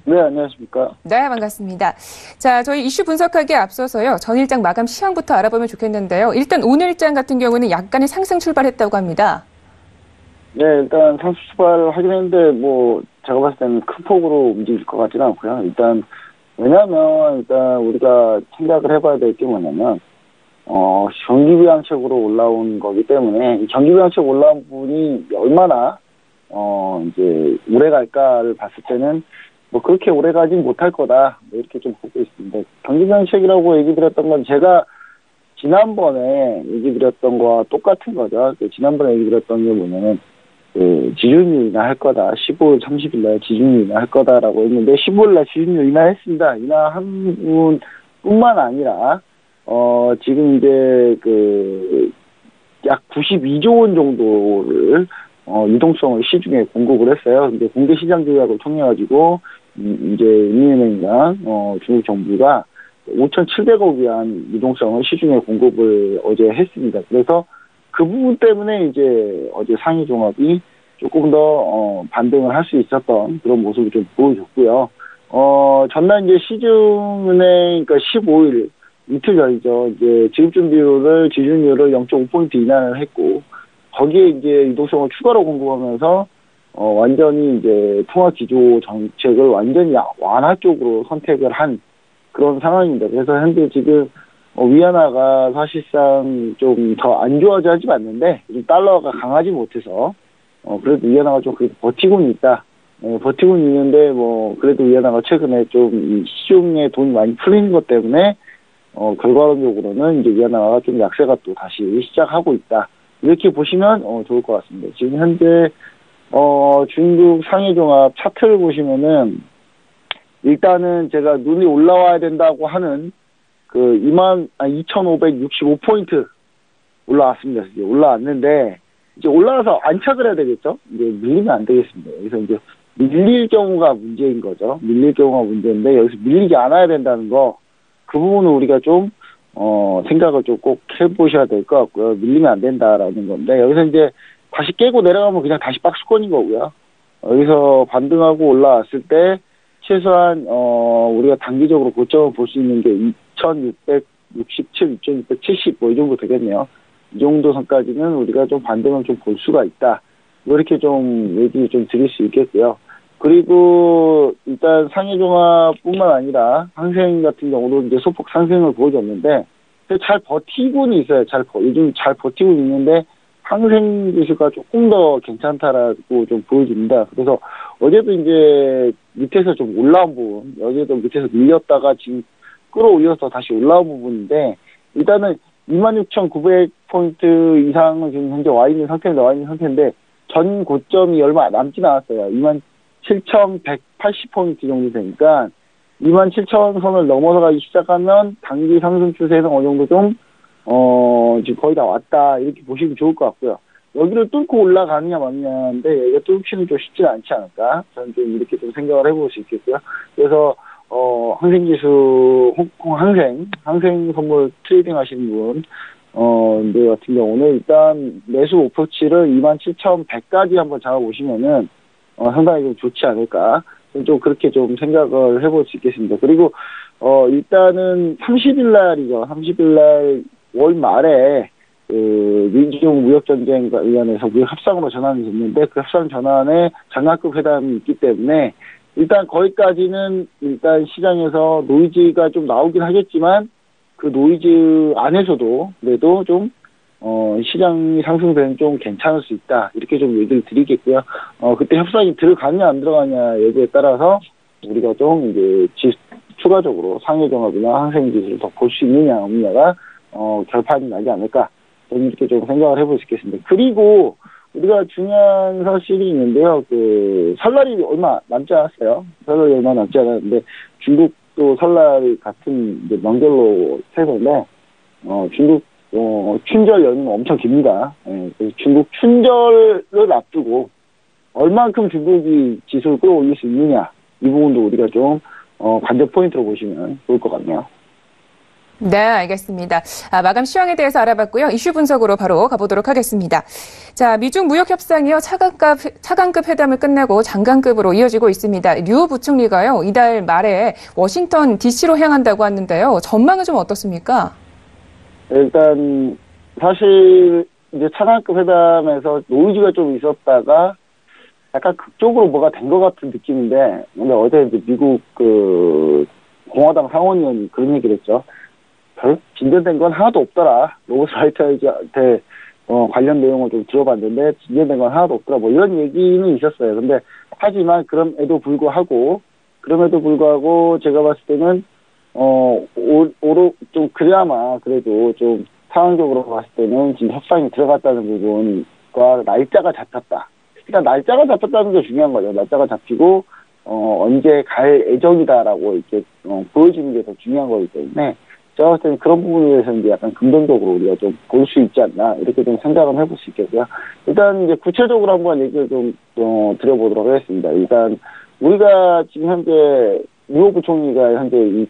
네, 안녕하십니까. 네, 반갑습니다. 자, 저희 이슈 분석하기에 앞서서요. 전일장 마감 시황부터 알아보면 좋겠는데요. 일단 오늘장 같은 경우는 약간의 상승 출발했다고 합니다. 네, 일단 상승 출발을 하긴 했는데 제가 봤을 때는 큰 폭으로 움직일 것 같지는 않고요. 왜냐하면 우리가 생각을 해봐야 될 게 뭐냐면 경기부양책으로 올라온 거기 때문에 이 경기부양책 올라온 부분이 얼마나 이제 오래 갈까를 봤을 때는 그렇게 오래 가진 못할 거다 이렇게 좀 보고 있습니다. 경기부양책이라고 얘기 드렸던 건 제가 지난번에 얘기 드렸던 거와 똑같은 거죠. 지난번에 얘기 드렸던 게 뭐냐면 지준율 인하할 거다. 15일, 30일 날 지준율 인하할 거다라고 했는데 15일 날 지준율 인하했습니다. 인하한 부분뿐만 아니라 지금 이제 약 92조 원 정도를 유동성을 시중에 공급을 했어요. 근데 공개 시장 조약을 통해 가지고 이제 인민은행이랑 중국 정부가 5,700억 위안 유동성을 시중에 공급을 어제 했습니다. 그래서 그 부분 때문에 이제 어제 상위 종합이 조금 더 반등을 할 수 있었던 그런 모습을 좀 보여줬고요. 전날 이제 시중은행 그러니까 15일 이틀 전이죠. 이제 지급준비율을 지준율을 0.5포인트 인하를 했고 거기에 이제 유동성을 추가로 공급하면서 완전히 이제 통화 기조 정책을 완전히 완화 쪽으로 선택을 한 그런 상황입니다. 그래서 현재 지금 위안화가 사실상 좀 더 안 좋아지지 않는데 달러가 강하지 못해서 그래도 위안화가 좀 그래도 버티고는 있다. 버티고는 있는데 그래도 위안화가 최근에 좀 시중에 돈이 많이 풀리는 것 때문에 결과론적으로는 이제 위안화가 좀 약세가 또 다시 시작하고 있다. 이렇게 보시면 좋을 것 같습니다. 지금 현재 중국 상해종합 차트를 보시면은 일단은 제가 눈이 올라와야 된다고 하는 2,565포인트 올라왔습니다. 이제 올라왔는데 이제 올라와서 안착을 해야 되겠죠. 이제 밀리면 안 되겠습니다. 여기서 이제 밀릴 경우가 문제인 거죠. 밀릴 경우가 문제인데 여기서 밀리지 않아야 된다는 거. 그 부분은 우리가 좀 생각을 좀 꼭 해보셔야 될 것 같고요. 밀리면 안 된다라는 건데 여기서 이제 다시 깨고 내려가면 그냥 다시 박스권인 거고요. 여기서 반등하고 올라왔을 때 최소한 우리가 단기적으로 고점을 볼 수 있는 게 2,667, 2,670 이 정도 되겠네요. 이 정도 선까지는 우리가 좀 반등을 좀 볼 수가 있다. 이렇게 좀 얘기 좀 드릴 수 있겠고요. 그리고 일단 상해종합뿐만 아니라 항생 같은 경우도 이제 소폭 상승을 보여줬는데 잘 버티고는 있어요. 요즘 잘 버티고 있는데 항생 지수가 조금 더 괜찮다라고 좀 보여집니다. 그래서 어제도 이제 밑에서 좀 올라온 부분, 어제도 밑에서 밀렸다가 지금 끌어올려서 다시 올라온 부분인데 일단은 26,900포인트 이상은 지금 현재 와 있는 상태인데 전 고점이 얼마 남진 않았어요. 27,180포인트 정도 되니까 27,000선을 넘어서 가기 시작하면 단기 상승 추세는 어느 정도 좀 지금 거의 다 왔다 이렇게 보시면 좋을 것 같고요. 여기를 뚫고 올라가느냐 마느냐인데 여기가 뚫기는 좀 쉽지 않지 않을까? 저는 좀 이렇게 좀 생각을 해볼 수 있겠고요. 그래서 항생지수 홍콩 항생 선물 트레이딩 하시는 분 네 같은 경우는 일단 매수 목표치를 27,100까지 한번 잡아보시면은 상당히 좀 좋지 않을까? 좀 그렇게 좀 생각을 해볼 수 있겠습니다. 그리고 일단은 30일 날이죠. 30일 날 월 말에 민중 무역전쟁 관련해서 무역 협상으로 전환이 됐는데 그 협상 전환에 장관급 회담이 있기 때문에 일단 거기까지는 일단 시장에서 노이즈가 좀 나오긴 하겠지만 그 노이즈 안에서도 그래도 좀 시장이 상승되는 좀 괜찮을 수 있다 이렇게 좀 얘기를 드리겠고요. 그때 협상이 들어가냐 안 들어가냐 여기에 따라서 우리가 좀 이제 추가적으로 상해종합이나 항생지수를 더 볼 수 있느냐 없느냐가 결판이 나지 않을까 저는 이렇게 좀 생각을 해볼 수 있겠습니다. 그리고 우리가 중요한 사실이 있는데요. 그 설날이 얼마 남지 않았어요. 설날이 얼마 남지 않았는데 중국도 설날 같은 이제 명절로 세는데 중국 춘절 연휴는 엄청 깁니다. 중국 춘절을 앞두고 얼만큼 중국이 지수를 끌어올릴 수 있느냐 이 부분도 우리가 좀 관전 포인트로 보시면 좋을 것 같네요. 네, 알겠습니다. 마감 시황에 대해서 알아봤고요. 이슈 분석으로 바로 가보도록 하겠습니다. 자, 미중 무역 협상이요. 차관급 회담을 끝내고 장관급으로 이어지고 있습니다. 류 부총리가요. 이달 말에 워싱턴 DC로 향한다고 하는데요. 전망은 좀 어떻습니까? 일단 사실 이제 차관급 회담에서 노이즈가 좀 있었다가 약간 극적으로 뭐가 된 것 같은 느낌인데 근데 어제 이제 미국 공화당 상원의원이 그런 얘기를 했죠. 별 진전된 건 하나도 없더라. 로버트 라이트하이즈한테 관련 내용을 좀 들어봤는데 진전된 건 하나도 없더라. 뭐 이런 얘기는 있었어요. 근데 하지만 그럼에도 불구하고 제가 봤을 때는 좀 그나마 그래도 좀 상황적으로 봤을 때는 지금 협상이 들어갔다는 부분과 날짜가 잡혔다. 일단 날짜가 잡혔다는 게 중요한 거죠. 날짜가 잡히고 언제 갈 예정이다라고 이렇게 보여주는 게 더 중요한 거기 때문에 제가 봤을 때는 그런 부분에 대해서 이제 약간 긍정적으로 우리가 좀 볼 수 있지 않나 이렇게 좀 생각을 해볼 수 있겠고요. 일단 이제 구체적으로 한번 얘기를 좀 드려보도록 하겠습니다. 일단 우리가 지금 현재 류 부총리가 현재 이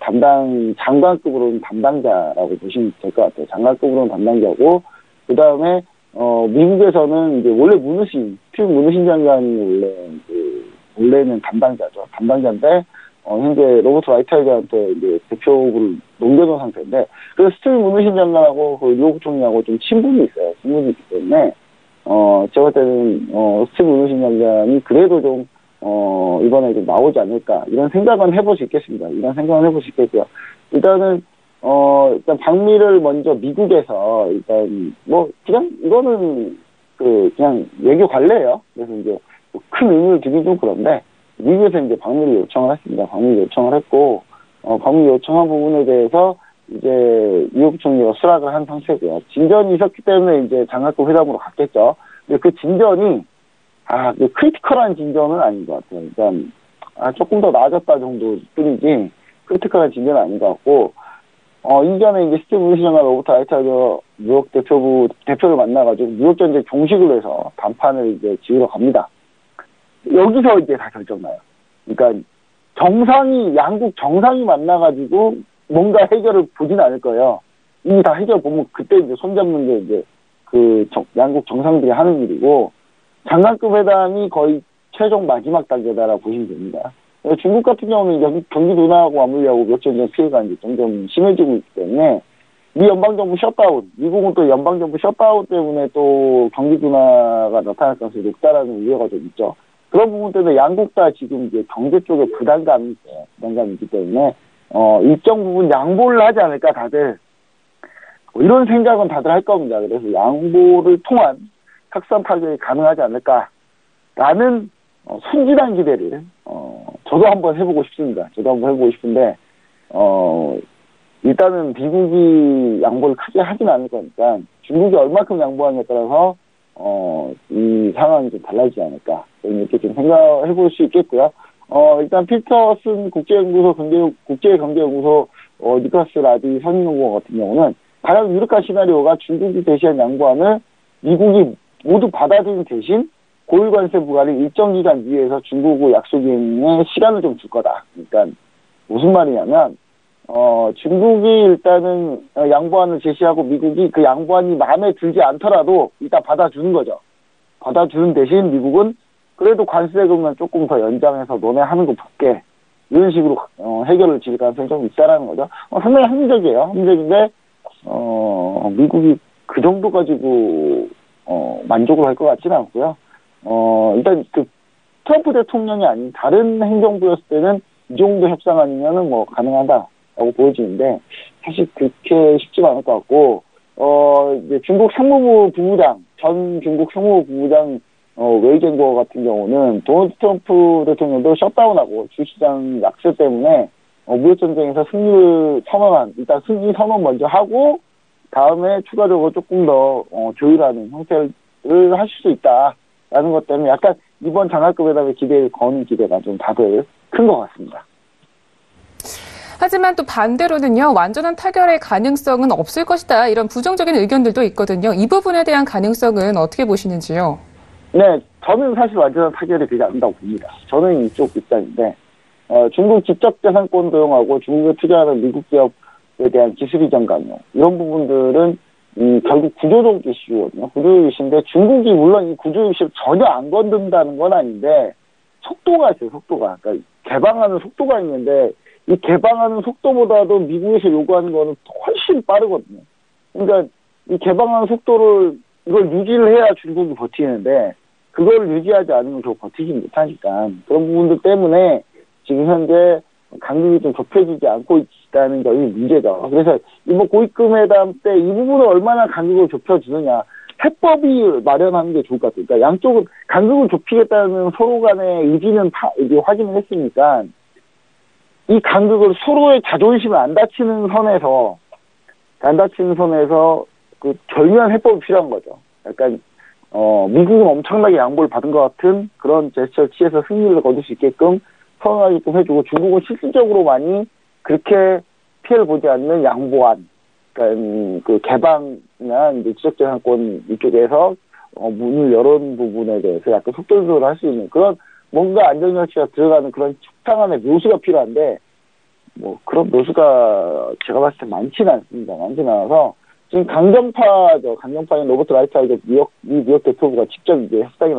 장관급으로는 담당자라고 보시면 될 것 같아요. 장관급으로는 담당자고 그 다음에 미국에서는 이제 원래 스티브 무누신 장관이 원래는 담당자죠. 담당자인데 현재 로버트 라이트하이즈한테 이제 대표를 넘겨놓은 상태인데, 그래서 스티브 무누신 장관하고 그 류 부총리하고 좀 친분이 있어요. 친분이 있기 때문에, 제가 볼 때는, 스티브 무누신 장관이 그래도 좀, 이번에 좀 나오지 않을까, 이런 생각은 해볼 수 있겠습니다. 이런 생각은 해볼 수 있겠고요. 일단 방미를 먼저 미국에서, 그냥, 이거는, 그냥 외교 관례예요. 그래서 이제, 큰 의미를 두긴 좀 그런데, 미국에서 이제 방미를 요청을 했습니다. 방미를 요청을 했고, 방미 요청한 부분에 대해서 이제 류 부총리가 수락을 한 상태고요. 진전이 있었기 때문에 이제 장관급 회담으로 갔겠죠. 근데 그 진전이, 크리티컬한 진전은 아닌 것 같아요. 일단, 조금 더 나아졌다 정도 뿐이지, 크리티컬한 진전은 아닌 것 같고, 이전에 이제 스티브 무누신과 로버트 라이트하이즈 뉴욕 대표를 만나가지고 뉴욕 전쟁 종식을 해서談판을 이제 지으러 갑니다. 여기서 이제 다 결정나요. 그러니까 양국 정상이 만나가지고 뭔가 해결을 보진 않을 거예요. 이미 다 해결 보면 그때 이제 손잡는 게 이제 양국 정상들이 하는 일이고, 장관급 회담이 거의 최종 마지막 단계다라고 보시면 됩니다. 중국 같은 경우는 경기 둔화하고 맞물려고 몇 년 전 피해가 이제 점점 심해지고 있기 때문에 미 연방정부 셧다운, 미국은 또 연방정부 셧다운 때문에 또 경기 둔화가 나타날 가능성이 높다라는 우려가 좀 있죠. 그런 부분 때문에 양국 다 지금 이제 경제 쪽에 부담감이 있어요. 부담감이 있기 때문에, 일정 부분 양보를 하지 않을까, 다들. 이런 생각은 다들 할 겁니다. 그래서 양보를 통한 확산 타격이 가능하지 않을까라는, 순진한 기대를, 저도 한번 해보고 싶습니다. 저도 한번 해보고 싶은데, 일단은 미국이 양보를 크게 하진 않을 거니까, 중국이 얼마큼 양보하느냐에 따라서, 이 상황이 좀 달라지지 않을까. 이렇게 좀 생각해 볼 수 있겠고요. 일단 피터슨 국제경제연구소, 니콜라스 라디 선임연구원 같은 경우는 가장 유력한 시나리오가 중국이 제시한 양보안을 미국이 모두 받아들인 대신 고유 관세 부과를 일정 기간 이내에서 중국의 약속 이행에 시간을 좀 줄 거다. 그러니까 무슨 말이냐면 중국이 일단은 양보안을 제시하고 미국이 그 양보안이 마음에 들지 않더라도 일단 받아주는 거죠. 받아주는 대신 미국은 그래도 관세금은 조금 더 연장해서 너네 하는 거 볼게. 이런 식으로 해결을 지을 가능성이 좀 있다라는 거죠. 상당히 합리적이에요. 합리적인데 미국이 그 정도 가지고 만족을 할 것 같지는 않고요. 일단 그 트럼프 대통령이 아닌 다른 행정부였을 때는 이 정도 협상 아니면은 뭐 가능하다라고 보여지는데 사실 그렇게 쉽지가 않을 것 같고 이제 중국 상무부 부부장 전 중국 상무부 부부장 웨이젠거 같은 경우는 도널드 트럼프 대통령도 셧다운하고 주시장 약세 때문에 무역 전쟁에서 승리를 선언한 일단 승리 선언 먼저 하고 다음에 추가적으로 조금 더 조율하는 형태를 하실 수 있다라는 것 때문에 약간 이번 장학금에다가 기대를 거는 기대가 좀 다들 큰 것 같습니다. 하지만 또 반대로는요, 완전한 타결의 가능성은 없을 것이다. 이런 부정적인 의견들도 있거든요. 이 부분에 대한 가능성은 어떻게 보시는지요? 네, 저는 사실 완전한 타결이 되지 않는다고 봅니다. 저는 이쪽 입장인데, 중국 지적재산권 도용하고 중국에 투자하는 미국 기업에 대한 기술 이전 강요, 이런 부분들은 결국 구조적 이슈거든요. 구조적 이슈인데 중국이 물론 이 구조적 이슈를 전혀 안 건든다는 건 아닌데 속도가 있어요. 속도가. 그러니까 개방하는 속도가 있는데 이 개방하는 속도보다도 미국에서 요구하는 거는 훨씬 빠르거든요. 그러니까 이 개방하는 속도를 이걸 유지를 해야 중국이 버티는데 그걸 유지하지 않으면 결국 버티지 못하니까 그런 부분들 때문에 지금 현재 간격이 좀 좁혀지지 않고 있다는 점이 문제죠. 그래서 이번 고위급회담 때 이 부분을 얼마나 간격을 좁혀주느냐 해법이 마련하는 게 좋을 것 같아요. 그러니까 양쪽은 간격을 좁히겠다는 서로 간의 의지는 이제 확인을 했으니까 이 간격을 서로의 자존심을 안 다치는 선에서 그 절묘한 해법이 필요한 거죠. 약간 미국은 엄청나게 양보를 받은 것 같은 그런 제스처를 취해서 승리를 거둘 수 있게끔 선언하게끔 해주고 중국은 실질적으로 많이 그렇게 피해를 보지 않는 양보안, 그러니까 그 개방이나 이제 지적재산권 이쪽에서 문을 열은 부분에 대해서 약간 속도 조절을 할 수 있는 그런 뭔가 안전장치가 들어가는 그런 적당한의 묘수가 필요한데 뭐 그런 묘수가 제가 봤을 때 많지는 않습니다. 많지는 않아서 지금 강경파죠. 강경파인 로버트 라이트하이저 미국 대표부가 직접 이제 협상에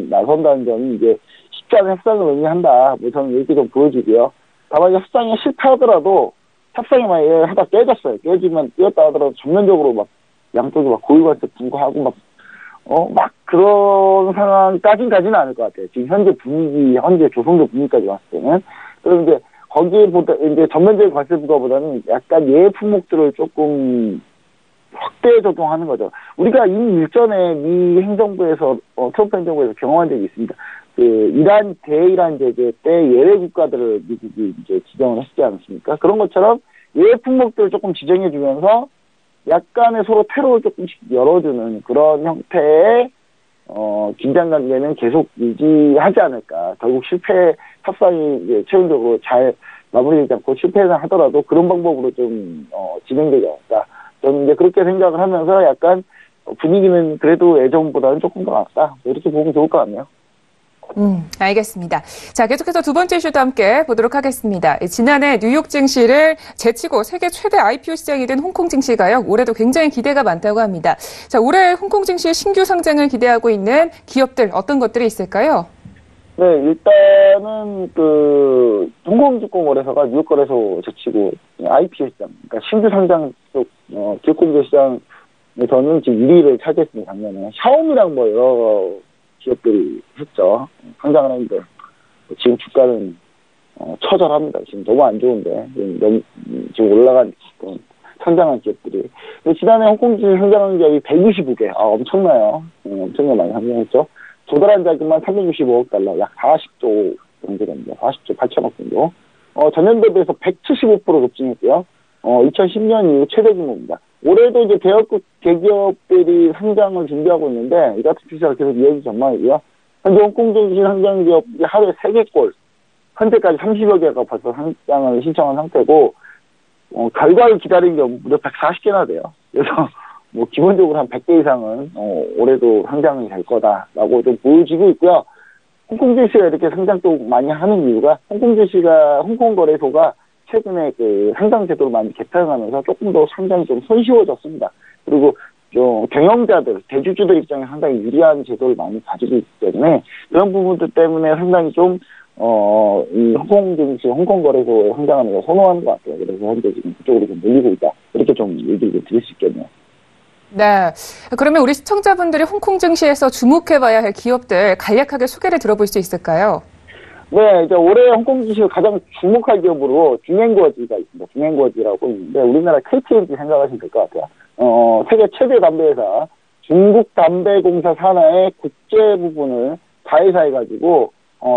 나선다는 점이 이제 쉽지 않은 협상을 의미한다. 뭐 저는 이렇게 좀 보여지고요. 다만 협상에 실패하더라도 협상이 만약에 하다 깨졌어요. 깨었다 하더라도 전면적으로 막 양쪽이 막 고유관세 분고하고 막 그런 상황까지는 가지는 않을 것 같아요. 지금 현재 조성적 분위기까지 왔을 때는. 그럼 이제 거기에보다 이제 전면적인 관세 부과보다는 약간 예외 품목들을 조금 확대 적용하는 거죠. 우리가 이미 일전에 미 행정부에서 트럼프 행정부에서 경험한 적이 있습니다. 그 대이란 제재 때 예외 국가들을 미국이 이제 지정을 했지 않습니까? 그런 것처럼 예외 품목들을 조금 지정해주면서 약간의 서로 테러를 조금씩 열어주는 그런 형태의 긴장 관계는 계속 유지하지 않을까. 결국 협상이 이제 최종적으로 잘 마무리되지 않고 실패는 하더라도 그런 방법으로 좀 진행되지 않을까. 저는 이제 그렇게 생각을 하면서 약간 분위기는 그래도 예전보다는 조금 더 낫다. 이렇게 보면 좋을 것 같네요. 알겠습니다. 자, 계속해서 두 번째 이슈도 함께 보도록 하겠습니다. 지난해 뉴욕 증시를 제치고 세계 최대 IPO 시장이 된 홍콩 증시가요. 올해도 굉장히 기대가 많다고 합니다. 자, 올해 홍콩 증시의 신규 상장을 기대하고 있는 기업들 어떤 것들이 있을까요? 네, 일단은 홍콩증권거래소가 뉴욕 거래소 제치고 IPO 시장, 그러니까 신규 상장 쪽 기업공개 시장에서는 지금 1위를 차지했습니다. 작년에 샤오미랑 뭐 여러 기업들이 했죠. 상장을 했는데 지금 주가는 처절합니다. 지금 너무 안 좋은데 지금 올라간 상장한 기업들이. 근데 지난해 홍콩 증시 상장한 기업이 125개. 엄청나요. 엄청나게 많이 상장했죠. 조달한 자금만 365억 달러, 약 40조 정도 됩니다. 40조 8천억 정도. 전년 대비해서 175% 급증했고요. 2010년 이후 최대 규모입니다. 올해도 이제 대기업들이 상장을 준비하고 있는데 이 같은 추세가 계속 이어질 전망이고요. 현재 홍콩 증시 상장 기업이 하루에 3개꼴, 현재까지 30여 개가 벌써 상장을 신청한 상태고 결과를 기다리는 게 무려 140개나 돼요. 그래서 뭐 기본적으로 한 100개 이상은 올해도 상장이 될 거다라고 좀 보여지고 있고요. 홍콩 증시가 이렇게 상장 또 많이 하는 이유가 홍콩 증시가 홍콩 거래소가 최근에 그 상장 제도를 많이 개편하면서 조금 더 상장이 좀 손쉬워졌습니다. 그리고 경영자들, 대주주들 입장에 상당히 유리한 제도를 많이 가지고 있기 때문에 그런 부분들 때문에 상당히 좀 이 홍콩 증시, 홍콩 거래소에 상장하는 걸 선호하는 것 같아요. 그래서 현재 지금 그쪽으로 좀 밀리고 있다. 이렇게 좀 얘기를 드릴 수 있겠네요. 네. 그러면 우리 시청자분들이 홍콩 증시에서 주목해봐야 할 기업들 간략하게 소개를 들어볼 수 있을까요? 네, 이제 올해 홍콩 증시가 가장 주목할 기업으로 중앙거지가 있습니다. 중앙거지라고 있는데 우리나라 KTNG 생각하시면 될 것 같아요. 세계 최대 담배회사 중국담배공사 산하의 국제 부분을 자회사해가지고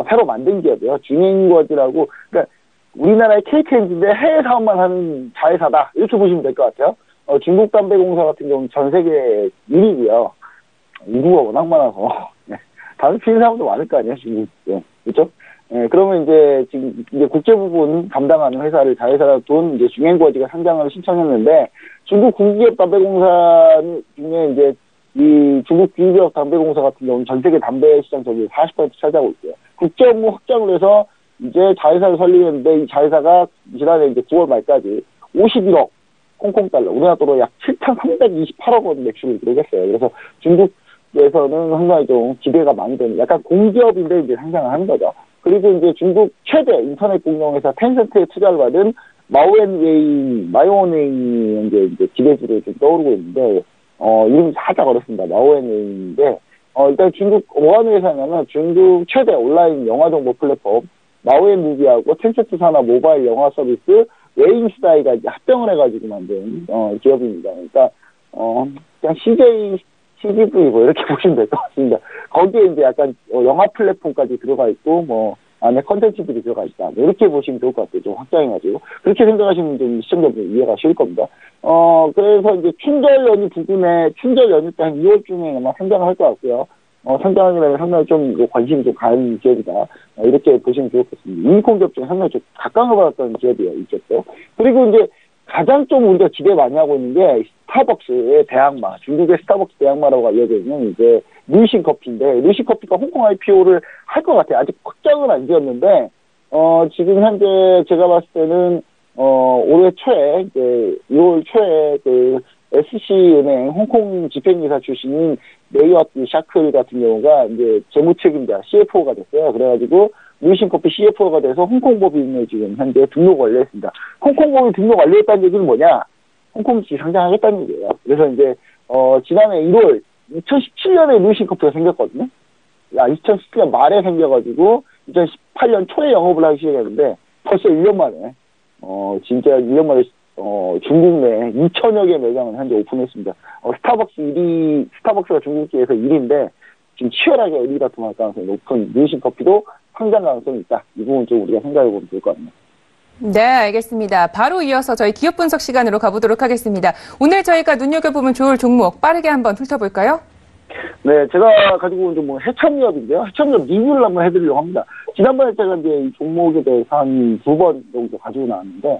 새로 만든 기업이에요. 중앙거지라고. 그러니까 우리나라의 KTNG인데 해외 사업만 하는 자회사다. 이렇게 보시면 될 것 같아요. 중국담배공사 같은 경우는 전 세계 1위고요. 인구가 워낙 많아서 다른 피는 사람도 많을 거 아니에요, 중국. 그렇죠? 그러면 지금 국제 부분 담당하는 회사를 자회사로 둔 중앙거지가 상장을 신청했는데 중국 국유기업 담배공사 중에 이 중국 국유기업 담배공사 같은 경우는 전 세계 담배 시장 점유율 40% 차지하고 있어요. 국제 업무 확장을 해서 이제 자회사를 설립했는데 이 자회사가 지난해 9월 말까지 51억 홍콩 달러, 우리나라 돈으로 약 7,328억 원 매출을 기록했어요. 그래서 중국에서는 상당히 좀 기대가 많이 되는 약간 공기업인데 이제 상장을 하는 거죠. 그리고 이제 중국 최대 인터넷 공룡회사 텐센트에 투자를 받은 마오엔웨이니 이제 기대주로 좀 떠오르고 있는데, 이름이 살짝 어렵습니다. 마오엔웨이인데, 일단 중국 뭐 하는 회사냐면 중국 최대 온라인 영화 정보 플랫폼 마오엔무비하고 텐센트 산하 모바일 영화 서비스 웨인스다이가 이제 합병을 해가지고 만든 기업입니다. 그러니까 그냥 CGV 뭐 이렇게 보시면 될 것 같습니다. 거기에 이제 약간 영화 플랫폼까지 들어가 있고 뭐 안에 컨텐츠들이 들어가 있다. 뭐 이렇게 보시면 좋을 것 같아요. 좀 확장해가지고 그렇게 생각하시면 좀 시청자분들 이해가 쉬울 겁니다. 그래서 이제 춘절 연휴 때 한 2월쯤에 아마 상장을 할 것 같고요. 상장하게 되면 상당히 좀 관심이 좀 가는 기업이다. 이렇게 보시면 좋겠습니다. 유니콘 기업 중에 상당히 좀 각광을 받았던 기업이에요, 이 기업도. 그리고 이제 가장 좀 우리가 기대 많이 하고 있는 게 스타벅스의 대항마, 중국의 스타벅스 대항마라고 알려져 있는 이제 루이신 커피인데, 루이신 커피가 홍콩 IPO를 할 것 같아요. 아직 확정은 안 지었는데, 지금 현재 제가 봤을 때는, 올해 초에, 이제 2월 초에 그 SC은행 홍콩 집행기사 출신인 메이어트 샤클 같은 경우가 이제 재무책임자 CFO가 됐어요. 그래가지고 루이신 커피 CFO가 돼서 홍콩법인에 지금 현재 등록 완료했습니다. 홍콩법인 등록 완료했다는 얘기는 뭐냐? 홍콩시 상장하겠다는 얘기예요. 그래서 이제 지난해 1월 2017년에 루이신 커피가 생겼거든요. 2017년 말에 생겨가지고 2018년 초에 영업을 하기 시작했는데 벌써 1년 만에 진짜 1년 만에 중국 내 2천여 개 매장을 현재 오픈했습니다. 스타벅스가 중국계에서 1위인데 지금 치열하게 의리다툼할 가능성이 높은 루이신 커피도 상장 가능성이 있다. 이 부분 좀 우리가 생각해보면 좋을 것 같네요. 네, 알겠습니다. 바로 이어서 저희 기업 분석 시간으로 가보도록 하겠습니다. 오늘 저희가 눈여겨보면 좋을 종목 빠르게 한번 훑어볼까요? 네, 제가 가지고 온 종목은 해첨유업인데요. 해첨유업 리뷰를 한번 해드리려고 합니다. 지난번에 제가 이제 이 종목에 대해서 한 2번 정도 가지고 나왔는데,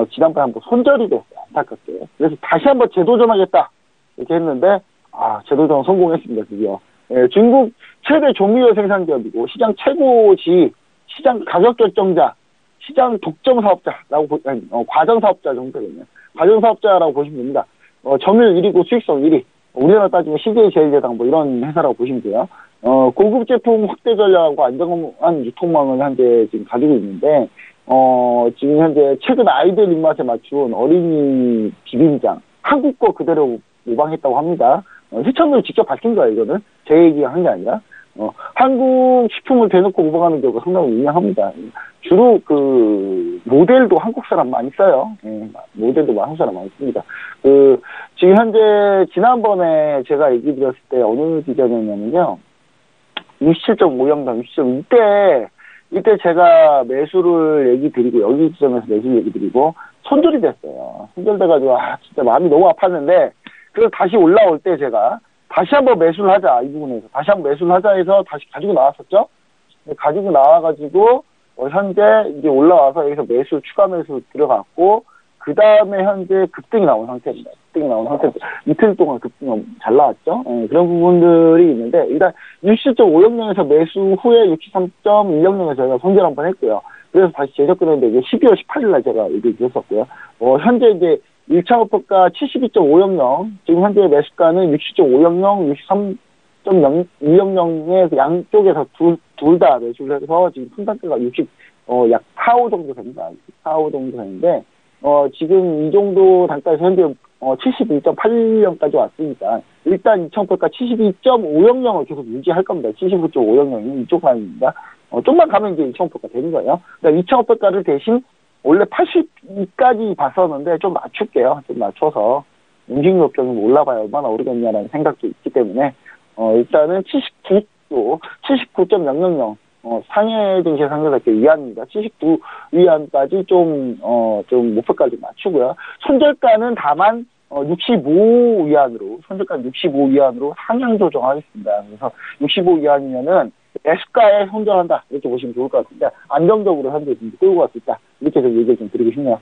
지난번에 한번 손절이 됐어요. 안타깝게. 그래서 다시 한번 재도전하겠다. 이렇게 했는데, 재도전 성공했습니다, 드디어. 예, 중국 최대 조미료 생산 기업이고, 시장 최고지, 시장 가격 결정자, 시장 독점 사업자라고, 과정 사업자 정도거든요. 과정 사업자라고 보시면 됩니다. 점유율 1위고 수익성 1위. 우리나라 따지면 CJ 제일제당 뭐 이런 회사라고 보시면 돼요. 고급 제품 확대 전략하고 안정한 유통망을 현재 지금 가지고 있는데, 지금 현재 최근 아이들 입맛에 맞춘 어린이 비빔장, 한국 거 그대로 모방했다고 합니다. 해첨을 직접 밝힌 거예요, 이거는. 제 얘기가 한 게 아니라. 한국 식품을 대놓고 모방하는 경우가 상당히 유명합니다. 주로 그, 모델도 한국 사람 많이 써요. 예, 모델도 한국 사람 많이 씁니다. 지금 현재, 지난번에 제가 얘기 드렸을 때 어느 지점이었냐면요. 67.5영당, 67.2대, 이때 제가 매수를 얘기 드리고, 여기 지점에서 매수 얘기 드리고, 손절이 됐어요. 손절돼가지고, 진짜 마음이 너무 아팠는데, 그래서 다시 올라올 때 제가, 다시 한번 매수를 하자, 이 부분에서. 다시 한번 매수를 하자 해서 다시 가지고 나왔었죠? 가지고 나와가지고, 현재 이제 올라와서 여기서 추가 매수 들어갔고, 그 다음에 현재 급등이 나온 상태입니다. 급등이 나온 상태, 이틀 동안 급등이 잘 나왔죠. 그런 부분들이 있는데, 일단 67.500명에서 매수 후에 63.100명에서 저희가 손절 한번 했고요. 그래서 다시 재접근했는데, 이게 12월 18일 날 제가 얘기 드렸었고요. 현재 이제 1차 목표가 72.500명, 지금 현재 매수가는 60.500명, 63.200명의 양쪽에서 둘 다 매수를 해서 지금 분단가가 약 4호 정도 됩니다. 4호 정도 되는데, 지금 이 정도 단가에서 현재 72.8년까지 왔으니까, 일단 2,000%가 72.500명을 계속 유지할 겁니다. 79.500명이 이쪽 라인입니다. 좀만 가면 이제 2,000%가 되는 거예요. 그러니까 2,000%가를 대신 원래 82까지 봤었는데 좀 낮출게요. 좀 낮춰서 움직임 좀 올라봐야 얼마나 오르겠냐라는 생각도 있기 때문에 일단은 79.000 상해 증시 상대적게 위안입니다. 79 위안까지 좀 목표까지 맞추고요. 손절가는 다만 65 위안으로 상향 조정하겠습니다. 그래서 65 위안이면은 매수가에 손절한다 이렇게 보시면 좋을 것 같습니다. 안정적으로 현재 좀 끌고 갈 수 있다 이렇게 좀 얘기를 좀 드리고 싶네요.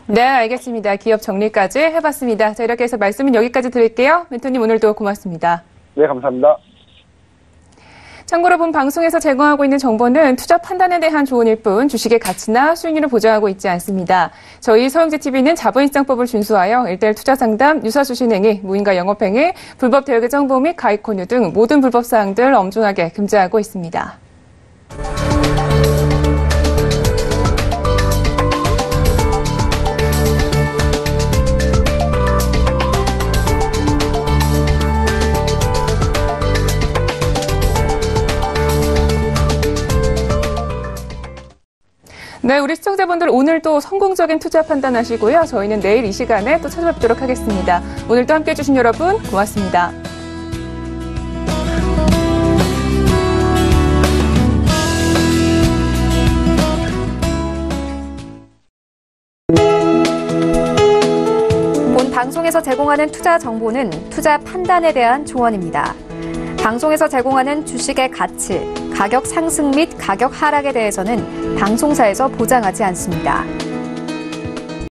네, 알겠습니다. 기업 정리까지 해봤습니다. 자, 이렇게 해서 말씀은 여기까지 드릴게요. 멘토님 오늘도 고맙습니다. 네, 감사합니다. 참고로 본 방송에서 제공하고 있는 정보는 투자 판단에 대한 조언일 뿐 주식의 가치나 수익률을 보장하고 있지 않습니다. 저희 서영재TV는 자본시장법을 준수하여 1:1 투자 상담, 유사수신행위, 무인가 영업행위, 불법 대역의 정보 및 가입 권유 등 모든 불법 사항들 엄중하게 금지하고 있습니다. 네, 우리 시청자분들 오늘도 성공적인 투자 판단하시고요. 저희는 내일 이 시간에 또 찾아뵙도록 하겠습니다. 오늘도 함께해 주신 여러분 고맙습니다. 본 방송에서 제공하는 투자 정보는 투자 판단에 대한 조언입니다. 방송에서 제공하는 주식의 가치, 가격 상승 및 가격 하락에 대해서는 방송사에서 보장하지 않습니다.